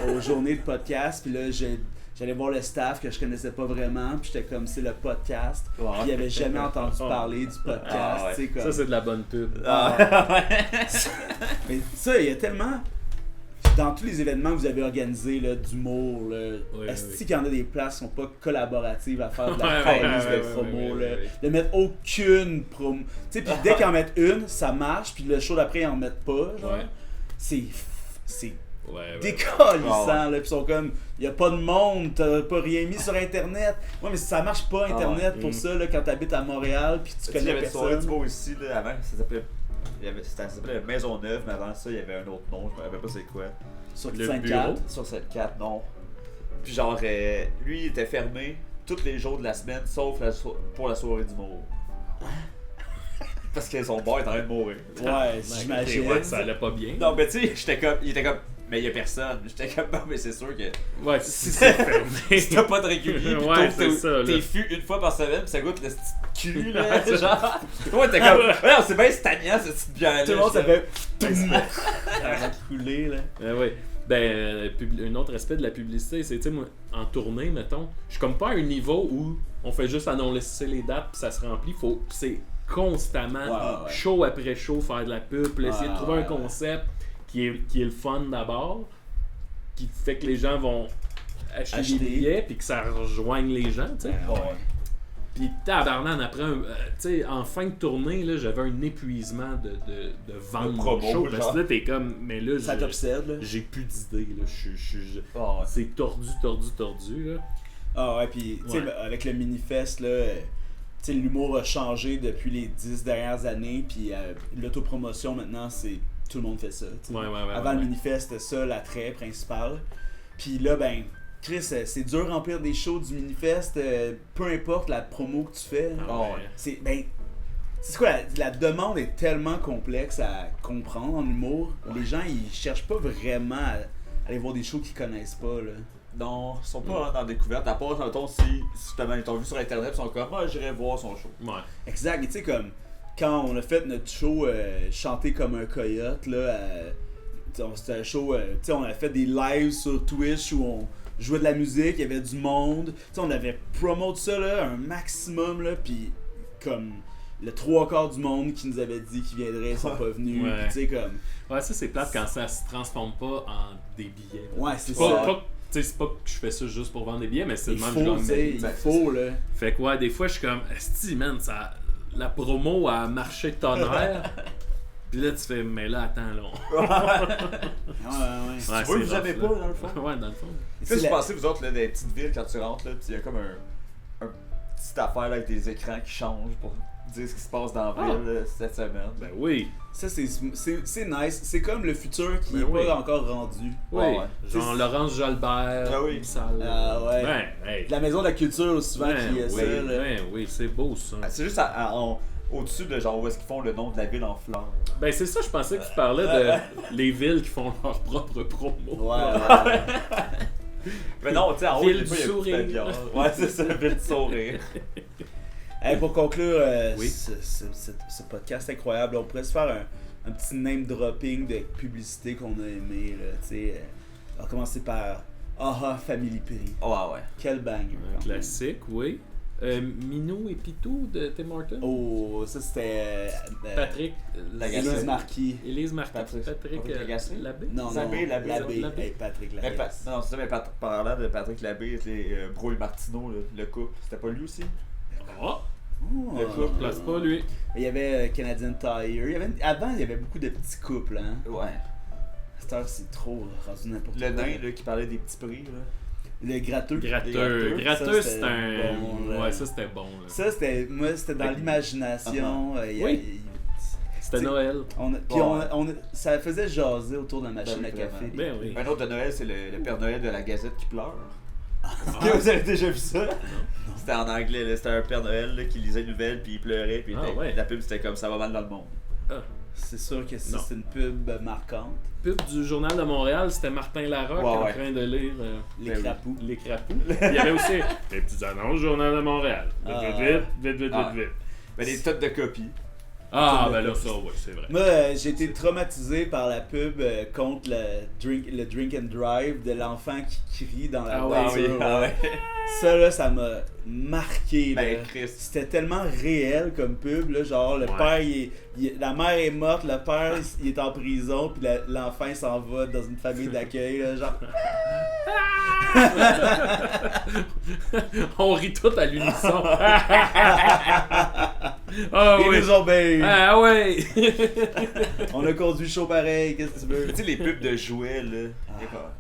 Speaker 1: aux journées de podcast, puis là, j'allais voir le staff que je connaissais pas vraiment, puis j'étais comme, c'est le podcast, puis il avait jamais entendu parler du podcast,
Speaker 3: Ah ouais.
Speaker 1: tu sais, comme...
Speaker 4: Ça, c'est de la bonne pub.
Speaker 1: Mais ça, il y a tellement... Dans tous les événements que vous avez organisés, là, d'humour, là,
Speaker 4: Oui,
Speaker 1: est-ce
Speaker 4: oui.
Speaker 1: qu'il y en a des places qui sont pas collaboratives à faire de la
Speaker 4: Ouais,
Speaker 1: police
Speaker 4: ouais,
Speaker 1: de
Speaker 4: ouais,
Speaker 1: promo,
Speaker 4: ouais,
Speaker 1: là,
Speaker 4: ouais.
Speaker 1: de mettre aucune promo. Tu sais, puis dès qu'ils en mettent une, ça marche, puis le show d'après, ils en mettent pas, genre.
Speaker 4: Ouais.
Speaker 1: C'est
Speaker 4: Ouais.
Speaker 1: décollissant,
Speaker 3: Ah
Speaker 1: là, pis ils sont comme, y a pas de monde, t'as pas rien mis sur Internet. Ouais, mais ça marche pas Internet pour ça, là, quand t'habites à Montréal, pis tu
Speaker 3: Tu sais, il y
Speaker 1: connais
Speaker 3: avait une soirée du
Speaker 1: personne.
Speaker 3: beau ici, là, avant, ça s'appelait. Ça s'appelait Maisonneuve, mais avant ça, il y avait un autre nom, je me rappelle pas c'est quoi.
Speaker 1: Sur
Speaker 4: Le
Speaker 1: 5-4.
Speaker 4: bureau.
Speaker 3: Sur cette 4, non. Puis genre, lui, il était fermé tous les jours de la semaine, sauf pour la soirée d'humour. Parce que son bar est en train de mourir.
Speaker 1: Ouais, j'imagine.
Speaker 4: Ouais, ça allait pas bien.
Speaker 3: Non, mais tu sais, il était comme, mais il y a personne. J'étais comme, non, mais c'est sûr que
Speaker 4: Ouais, si c'est fermé.
Speaker 3: si t'as pas de régulier, pis
Speaker 4: Ouais,
Speaker 3: t'ouvres
Speaker 4: c'est ça, là.
Speaker 3: tes fûts une fois par semaine, pis ça goûte le petit cul, là, genre. Ouais, t'es comme, ouais, c'est bien stagnant, cette petite bière-là.
Speaker 1: Tout le monde, ça
Speaker 3: j'étais-
Speaker 1: fait. Ça arrête de couler, là.
Speaker 4: Oui. Un autre aspect de la publicité, c'est, tu sais, moi, en tournée, mettons, je suis comme pas à un niveau où on fait juste annoncer les dates puis ça se remplit. C'est constamment,
Speaker 1: Ouais.
Speaker 4: show après show, faire de la pub, puis essayer de trouver
Speaker 1: Ouais.
Speaker 4: un concept qui est le fun d'abord, qui fait que les gens vont acheter
Speaker 1: Acheter.
Speaker 4: des billets puis que ça rejoigne les gens, tu sais.
Speaker 1: Ouais.
Speaker 4: Puis tabarnan, après, tu sais, en fin de tournée, là, j'avais un épuisement de vendre
Speaker 3: De
Speaker 4: mon
Speaker 3: promo,
Speaker 4: show. Parce
Speaker 3: genre.
Speaker 4: que là, t'es comme, mais là,
Speaker 1: Ça t'obsède, là.
Speaker 4: j'ai plus d'idées, là.
Speaker 3: Oh, ouais.
Speaker 4: C'est tordu, là.
Speaker 1: Ah ouais, pis tu sais,
Speaker 4: Ouais.
Speaker 1: avec le Minifest, là, tu sais, l'humour a changé depuis les 10 dernières années, puis l'autopromotion maintenant, c'est tout le monde fait ça. Tu sais.
Speaker 4: Ouais.
Speaker 1: Avant le Minifest, c'était ça l'attrait principal. Puis là, ben, Chris, c'est dur de remplir des shows du Minifest, peu importe la promo que tu fais.
Speaker 4: Ah ouais.
Speaker 1: C'est ben, c'est quoi, la demande est tellement complexe à comprendre en humour. Les gens, ils cherchent pas vraiment à aller voir des shows qu'ils connaissent pas, là.
Speaker 3: Non, ils sont pas vraiment dans la découverte, à part, mettons, si justement ils t'ont vu sur internet, ils sont comme, moi j'irai voir son show.
Speaker 4: Ouais.
Speaker 1: Exact, et tu sais, comme quand on a fait notre show Chanter comme un coyote, là, c'était un show, tu sais, on a fait des lives sur Twitch où on jouait de la musique, il y avait du monde, tu sais, on avait promote ça, là, un maximum, là, puis comme le 3/4 du monde qui nous avait dit qu'ils viendraient, ils sont pas venus,
Speaker 4: Ouais.
Speaker 1: puis tu sais, comme,
Speaker 4: Ouais, ça, c'est plate quand ça se transforme pas en des billets.
Speaker 1: ouais, c'est
Speaker 4: C'est
Speaker 1: ça.
Speaker 4: c'est pas que je fais ça juste pour vendre des billets, mais c'est
Speaker 1: Il
Speaker 4: le même
Speaker 1: faut,
Speaker 4: genre
Speaker 1: tu sais, il faut, là.
Speaker 4: Fait que ouais, des fois, je suis comme, esti, man, la promo a marché de tonnerre. Puis là, tu fais, mais là, attends, là.
Speaker 1: Ouais.
Speaker 4: Ouais,
Speaker 3: vois, vous
Speaker 4: rough,
Speaker 3: avez
Speaker 4: là.
Speaker 3: pas, dans le fond.
Speaker 4: Ouais, dans le fond.
Speaker 3: Qu'est-ce que
Speaker 1: la-
Speaker 3: vous pensez, vous autres, là, des petites villes quand tu rentres, là, pis il y a comme un petite affaire là, avec des écrans qui changent pour dire ce qui se passe dans la ville là, cette semaine.
Speaker 4: Ben oui.
Speaker 1: Ça, c'est nice. C'est comme le futur qui
Speaker 4: Ben
Speaker 1: est
Speaker 4: oui.
Speaker 1: pas encore rendu.
Speaker 4: Oui.
Speaker 3: Ouais, ouais.
Speaker 4: Genre Laurence Jalbert.
Speaker 3: Ah oui.
Speaker 4: Salle.
Speaker 1: Ah ouais.
Speaker 4: Ouais, hey.
Speaker 1: De la maison de la culture, souvent, qui est ça, là.
Speaker 4: Oui, c'est beau ça.
Speaker 3: Ah, c'est juste au-dessus de genre où est-ce qu'ils font le nom de la ville en fleurs.
Speaker 4: Ben c'est ça, je pensais que tu parlais de les villes qui font leur propre promo.
Speaker 1: Ouais.
Speaker 3: Mais non, tu sais, en haut,
Speaker 4: Ville
Speaker 3: des
Speaker 4: du
Speaker 3: fois, il y a
Speaker 4: sourire.
Speaker 3: plus de pavillon. Ouais, c'est ça, ville du sourire.
Speaker 1: Hey, pour conclure
Speaker 4: Oui.
Speaker 1: ce podcast incroyable, on pourrait se faire un petit name dropping de publicité qu'on a aimé. Là, tu sais, on va commencer par Aha Family Prix.
Speaker 3: Ouais, ouais.
Speaker 1: Quel banger.
Speaker 4: Un
Speaker 1: quand même.
Speaker 4: classique, oui. Minou et Pitou de Tim Hortons.
Speaker 1: Oh, ça c'était.
Speaker 4: Patrick.
Speaker 3: Lagacé.
Speaker 1: Élise Marquis.
Speaker 4: Élise Marquis.
Speaker 3: Patrick
Speaker 4: Patrick
Speaker 3: Lagacé?
Speaker 4: Labbé.
Speaker 1: Non,
Speaker 3: Labbé,
Speaker 1: non,
Speaker 3: Labbé.
Speaker 1: Labbé. Hey, Patrick
Speaker 3: Mais
Speaker 1: Labbé.
Speaker 3: non, c'est ça, mais parlant de Patrick Labbé, c'est Brouille Martineau, le couple. C'était pas lui aussi?
Speaker 4: Oh,
Speaker 1: Oh,
Speaker 3: Le couple,
Speaker 4: place pas lui.
Speaker 1: Il y avait Canadian Tire. Avant, il y avait beaucoup de petits couples. Hein.
Speaker 3: Ouais.
Speaker 1: Cette heure, c'est trop rendu n'importe quoi.
Speaker 3: Le nain là, qui parlait des petits prix. Là.
Speaker 1: Le gratteux.
Speaker 4: Gratteux.
Speaker 3: Les
Speaker 4: Gratteux,
Speaker 1: ça,
Speaker 4: c'est
Speaker 1: c'était
Speaker 4: un.
Speaker 1: bon, là.
Speaker 4: Ouais, ça c'était bon. Là.
Speaker 1: Ça, c'était dans l'imagination.
Speaker 4: Oui. C'était
Speaker 1: t'sais,
Speaker 4: Noël.
Speaker 1: Ça faisait jaser autour de la machine
Speaker 3: Ben
Speaker 1: à
Speaker 3: oui,
Speaker 1: café.
Speaker 3: vraiment.
Speaker 4: Ben oui.
Speaker 3: Un autre de Noël, c'est le Père Noël de la Gazette qui pleure.
Speaker 4: Ah.
Speaker 3: Vous avez déjà vu ça? C'était en anglais, là. C'était un Père Noël là, qui lisait une nouvelle, puis il pleurait, puis
Speaker 4: Ah, ouais.
Speaker 3: la pub c'était comme ça va mal dans le monde.
Speaker 1: C'est sûr que ça,
Speaker 4: Non.
Speaker 1: c'est une pub marquante.
Speaker 4: Pub du Journal de Montréal, c'était Martin Larocque
Speaker 3: Ouais,
Speaker 4: en
Speaker 3: ouais.
Speaker 4: train de lire
Speaker 1: Les
Speaker 3: Ben oui.
Speaker 1: crapauds.
Speaker 4: Les Crapauds. Il y avait aussi les petites annonces Journal de Montréal. Vite,
Speaker 1: Ah.
Speaker 4: vite.
Speaker 3: Ah. Mais des tonnes de copies.
Speaker 4: Ah, ben là, ça, ouais, c'est vrai.
Speaker 1: Moi, j'ai été traumatisé par la pub contre le drink and drive de l'enfant qui crie dans la
Speaker 4: Ah ouais,
Speaker 1: voiture.
Speaker 3: Ah ouais.
Speaker 1: Ça, là, ça m'a marqué.
Speaker 3: Ben,
Speaker 1: là.
Speaker 3: Christ.
Speaker 1: C'était tellement réel comme pub. Là, genre, le
Speaker 4: Ouais.
Speaker 1: père, la mère est morte, le père, il est en prison, puis l'enfant, il s'en va dans une famille d'accueil. Là, genre,
Speaker 4: On rit tout à l'unisson. Ah
Speaker 1: Ils
Speaker 4: oui.
Speaker 1: nous ont bien.
Speaker 4: Ah ouais.
Speaker 1: On a conduit chaud pareil, qu'est-ce que tu veux?
Speaker 3: Tu sais, les pubs de jouets, là.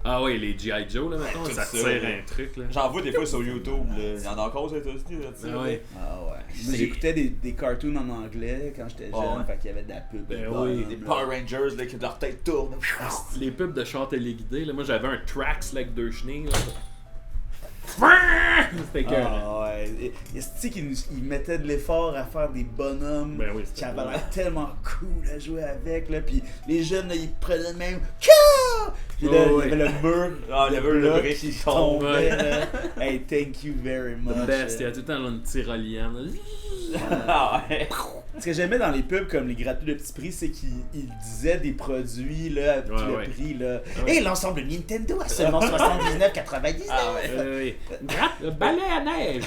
Speaker 4: Ah ouais, les G.I. Joe, là, mettons,
Speaker 3: Tout
Speaker 4: ça
Speaker 3: ça,
Speaker 4: tire
Speaker 3: là.
Speaker 4: un truc, là.
Speaker 3: J'en vois des fois sur YouTube, là. Il y en a encore aux États-Unis, là, tu sais.
Speaker 4: Ah ouais.
Speaker 1: Ah ouais. Moi,
Speaker 3: C'est-
Speaker 1: j'écoutais des cartoons en anglais quand j'étais jeune,
Speaker 3: Ah ouais.
Speaker 1: fait qu'il y avait de la pub.
Speaker 4: Ben
Speaker 1: de
Speaker 4: oui,
Speaker 1: bonhomme,
Speaker 3: Des
Speaker 1: là.
Speaker 3: Power Rangers, là, qui leur tête tourne.
Speaker 4: Les pubs de chars téléguidés, là, moi j'avais un Trax, là, avec 2 chenilles, là. C'était que.
Speaker 1: Ah ouais. Et c'est qu'il mettait de l'effort à faire des bonhommes
Speaker 4: Ben oui,
Speaker 1: qui
Speaker 4: c'était
Speaker 1: avaient
Speaker 4: cool.
Speaker 1: l'air tellement cool à jouer avec, là. Puis les jeunes, là, ils prenaient même. Ka! Puis là,
Speaker 4: Oh,
Speaker 1: il y avait le mur.
Speaker 3: Ah, le mur de
Speaker 1: bloc
Speaker 3: briques
Speaker 1: qui
Speaker 3: qui tombe.
Speaker 1: tombait, là. Hey, thank you very much.
Speaker 4: The best, il y a tout le temps là, une tyrolienne. là.
Speaker 3: Ah ouais.
Speaker 1: Ce que j'aimais dans les pubs comme les gratuits de petit prix, c'est qu'ils disaient des produits là, puis
Speaker 4: Ouais,
Speaker 1: le
Speaker 4: ouais.
Speaker 1: prix là.
Speaker 4: Ouais.
Speaker 1: Et l'ensemble Nintendo à seulement 79,90.
Speaker 3: Ah ouais.
Speaker 4: Oui. Le balai à neige.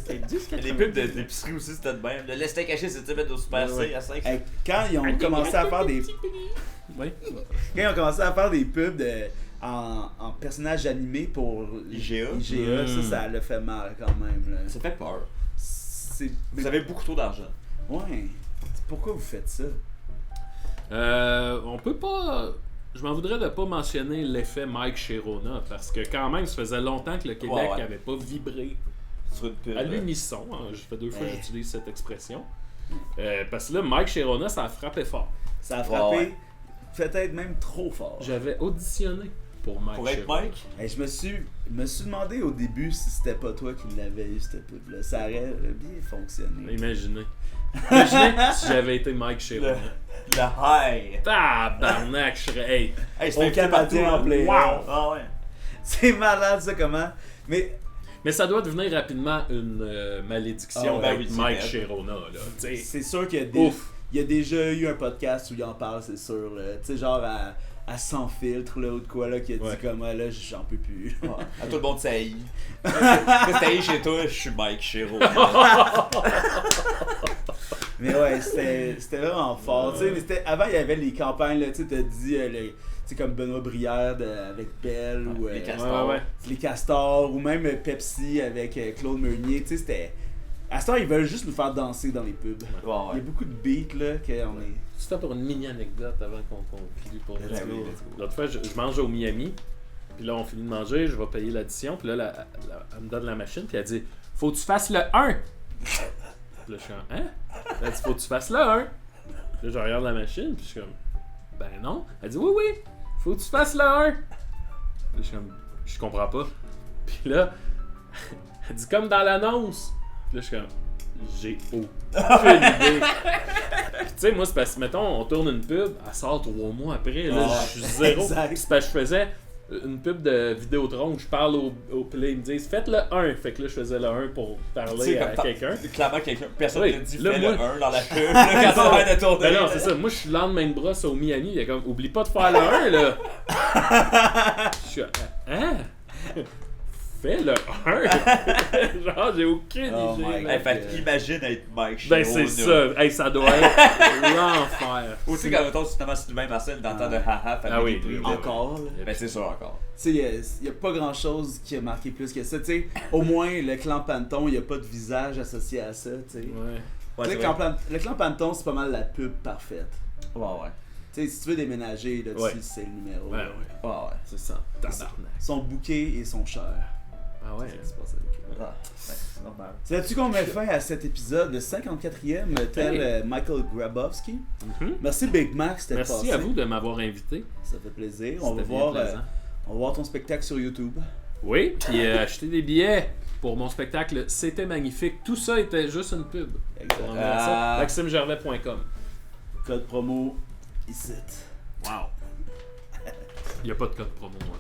Speaker 4: C'est 10
Speaker 3: Les pubs d'épicerie aussi, c'était de même. Le lait steak haché, c'était mettre au Super
Speaker 4: Ouais,
Speaker 3: C à 5.
Speaker 1: Hey, quand ils ont commencé à faire des
Speaker 4: Oui.
Speaker 1: quand ils ont commencé à faire des pubs en personnages animés pour
Speaker 3: IGA.
Speaker 1: IGA, ça l'a fait mal quand même là.
Speaker 3: Ça fait peur.
Speaker 1: C'est
Speaker 3: Vous avez beaucoup trop d'argent.
Speaker 1: ouais. Pourquoi vous faites ça?
Speaker 4: On peut pas. Je m'en voudrais de pas mentionner l'effet Mike Sherona parce que quand même, ça faisait longtemps que le Québec
Speaker 3: Ouais.
Speaker 4: avait pas vibré
Speaker 3: Sur une pub.
Speaker 4: à l'unisson. Hein, ça fait 2 fois que
Speaker 1: Ouais.
Speaker 4: j'utilise cette expression. Parce que là, Mike Sherona, ça a frappé fort.
Speaker 1: Ça a frappé
Speaker 3: Ouais.
Speaker 1: peut-être même trop fort.
Speaker 4: J'avais auditionné pour Mike
Speaker 3: Pour être
Speaker 4: Sherona.
Speaker 3: Mike.
Speaker 1: Hey, je me suis demandé au début si c'était pas toi qui l'avais eu cette pub là. Ça aurait bien fonctionné.
Speaker 4: Imaginez. Imaginez si j'avais été Mike Sherona.
Speaker 3: Le high.
Speaker 4: Tabarnak, je serais. Hey,
Speaker 3: Hey,
Speaker 1: Au Canadien en play.
Speaker 4: Wow.
Speaker 3: Ah ouais.
Speaker 1: C'est malade ça comment. Mais
Speaker 4: mais ça doit devenir rapidement une malédiction
Speaker 1: Ah ouais,
Speaker 4: d'être
Speaker 3: oui,
Speaker 4: Mike
Speaker 3: c'est
Speaker 4: Sherona. Là. Tu sais.
Speaker 1: c'est sûr qu'il y a
Speaker 4: Ouf.
Speaker 1: il y a déjà eu un podcast où il en parle, c'est sûr. là. Tu sais, genre à Sans filtre là, ou de quoi là, qui a dit
Speaker 4: Ouais.
Speaker 1: comme ah, là, j'en peux plus.
Speaker 3: À tout le monde saillit. Qu'est-ce que t'as chez toi? Je suis Mike Chiro.
Speaker 1: Mais ouais, c'était vraiment fort. Tu sais, mais avant, il y avait les campagnes, là, tu sais, t'as dit, tu sais, comme Benoît Brière avec Belle, ou
Speaker 3: les
Speaker 4: Ouais,
Speaker 3: castors.
Speaker 4: ouais.
Speaker 1: les Castors, ou même Pepsi avec Claude Meunier. Tu sais, c'était. À ce temps, ils veulent juste nous faire danser dans les pubs. Il y a beaucoup de beats, là, qu'on est.
Speaker 4: C'était pour une mini anecdote avant qu'on conclue pour
Speaker 1: Let's
Speaker 4: vrai.
Speaker 1: go.
Speaker 4: L'autre fois, je mange au Miami, puis là, on finit de manger, je vais payer l'addition, puis là, elle me donne la machine, puis elle dit faut que tu fasses le 1. Puis là, je suis comme hein? Elle dit faut que tu fasses le 1. Puis là, je regarde la machine, puis je suis comme ben non. Elle dit oui, oui, faut que tu fasses le 1. Puis là, je suis comme je comprends pas. Puis là, elle dit comme dans l'annonce. Puis là, je suis comme j'ai aucune idée. Puis tu sais, moi, c'est parce que, mettons, on tourne une pub, elle sort 3 mois après, là,
Speaker 1: Ah,
Speaker 4: je suis zéro.
Speaker 1: exact.
Speaker 4: C'est parce que je faisais une pub de Vidéotron où je parle au play, ils me disent faites le 1. Fait que là, je faisais le 1 pour parler à quelqu'un.
Speaker 3: Clairement, personne
Speaker 4: Oui,
Speaker 3: ne dit
Speaker 4: là,
Speaker 3: fais
Speaker 4: moi-
Speaker 3: le 1 dans la pub. Là, quand ça va de tourner.
Speaker 4: Ben non, c'est ça. Moi, je suis lendemain de brosse au Miami. Il y a comme, oublie pas de faire le 1, là. Je suis, hein? Fais le 1. Genre, j'ai aucune
Speaker 1: Oh
Speaker 4: idée.
Speaker 1: my
Speaker 4: là.
Speaker 3: Hey, fait qu'imagine être Mike Chiro.
Speaker 4: Ben, c'est ça. Hey, ça doit être l'enfer.
Speaker 3: Aussi, quand mettons, justement, Sylvain Marcel dans le temps de haha,
Speaker 4: Ah oui,
Speaker 3: Family Tree,
Speaker 4: oui,
Speaker 1: Encore, là.
Speaker 3: Ben, c'est sûr encore.
Speaker 1: Tu sais, il n'y a pas grand chose qui a marqué plus que ça. Tu sais, au moins, le clan Panton, il n'y a pas de visage associé à ça. Tu sais.
Speaker 4: Ouais.
Speaker 3: Ouais,
Speaker 1: Tu sais,
Speaker 3: c'est vrai.
Speaker 1: le clan Panton, c'est pas mal la pub parfaite.
Speaker 3: Ouais, ouais.
Speaker 1: Tu sais, si tu veux déménager, là,
Speaker 4: Ouais.
Speaker 1: c'est le numéro.
Speaker 4: Ouais,
Speaker 1: là.
Speaker 4: ouais.
Speaker 3: Ouais, ouais.
Speaker 4: C'est ça. Tabarnak.
Speaker 1: Son bouquet et son cher.
Speaker 4: Ah ouais.
Speaker 1: C'est pas ça.
Speaker 3: Ah, c'est normal.
Speaker 1: C'est là-dessus qu'on met fin à cet épisode, le 54e, tel
Speaker 4: Hey.
Speaker 1: Michael Grabowski.
Speaker 4: Mhm.
Speaker 1: Merci Big Mac, c'était
Speaker 4: Merci
Speaker 1: passé.
Speaker 4: à vous de m'avoir invité.
Speaker 1: Ça fait plaisir. On va,
Speaker 4: C'était bien
Speaker 1: voir,
Speaker 4: plaisant.
Speaker 1: on va voir ton spectacle sur YouTube.
Speaker 4: Oui, puis acheter des billets pour mon spectacle. C'était magnifique. Tout ça était juste une pub.
Speaker 1: Exact.
Speaker 4: On verra ça. MaximeGervais.com.
Speaker 1: Code promo, ici.
Speaker 4: Wow. Il n'y a pas de code promo. Hein.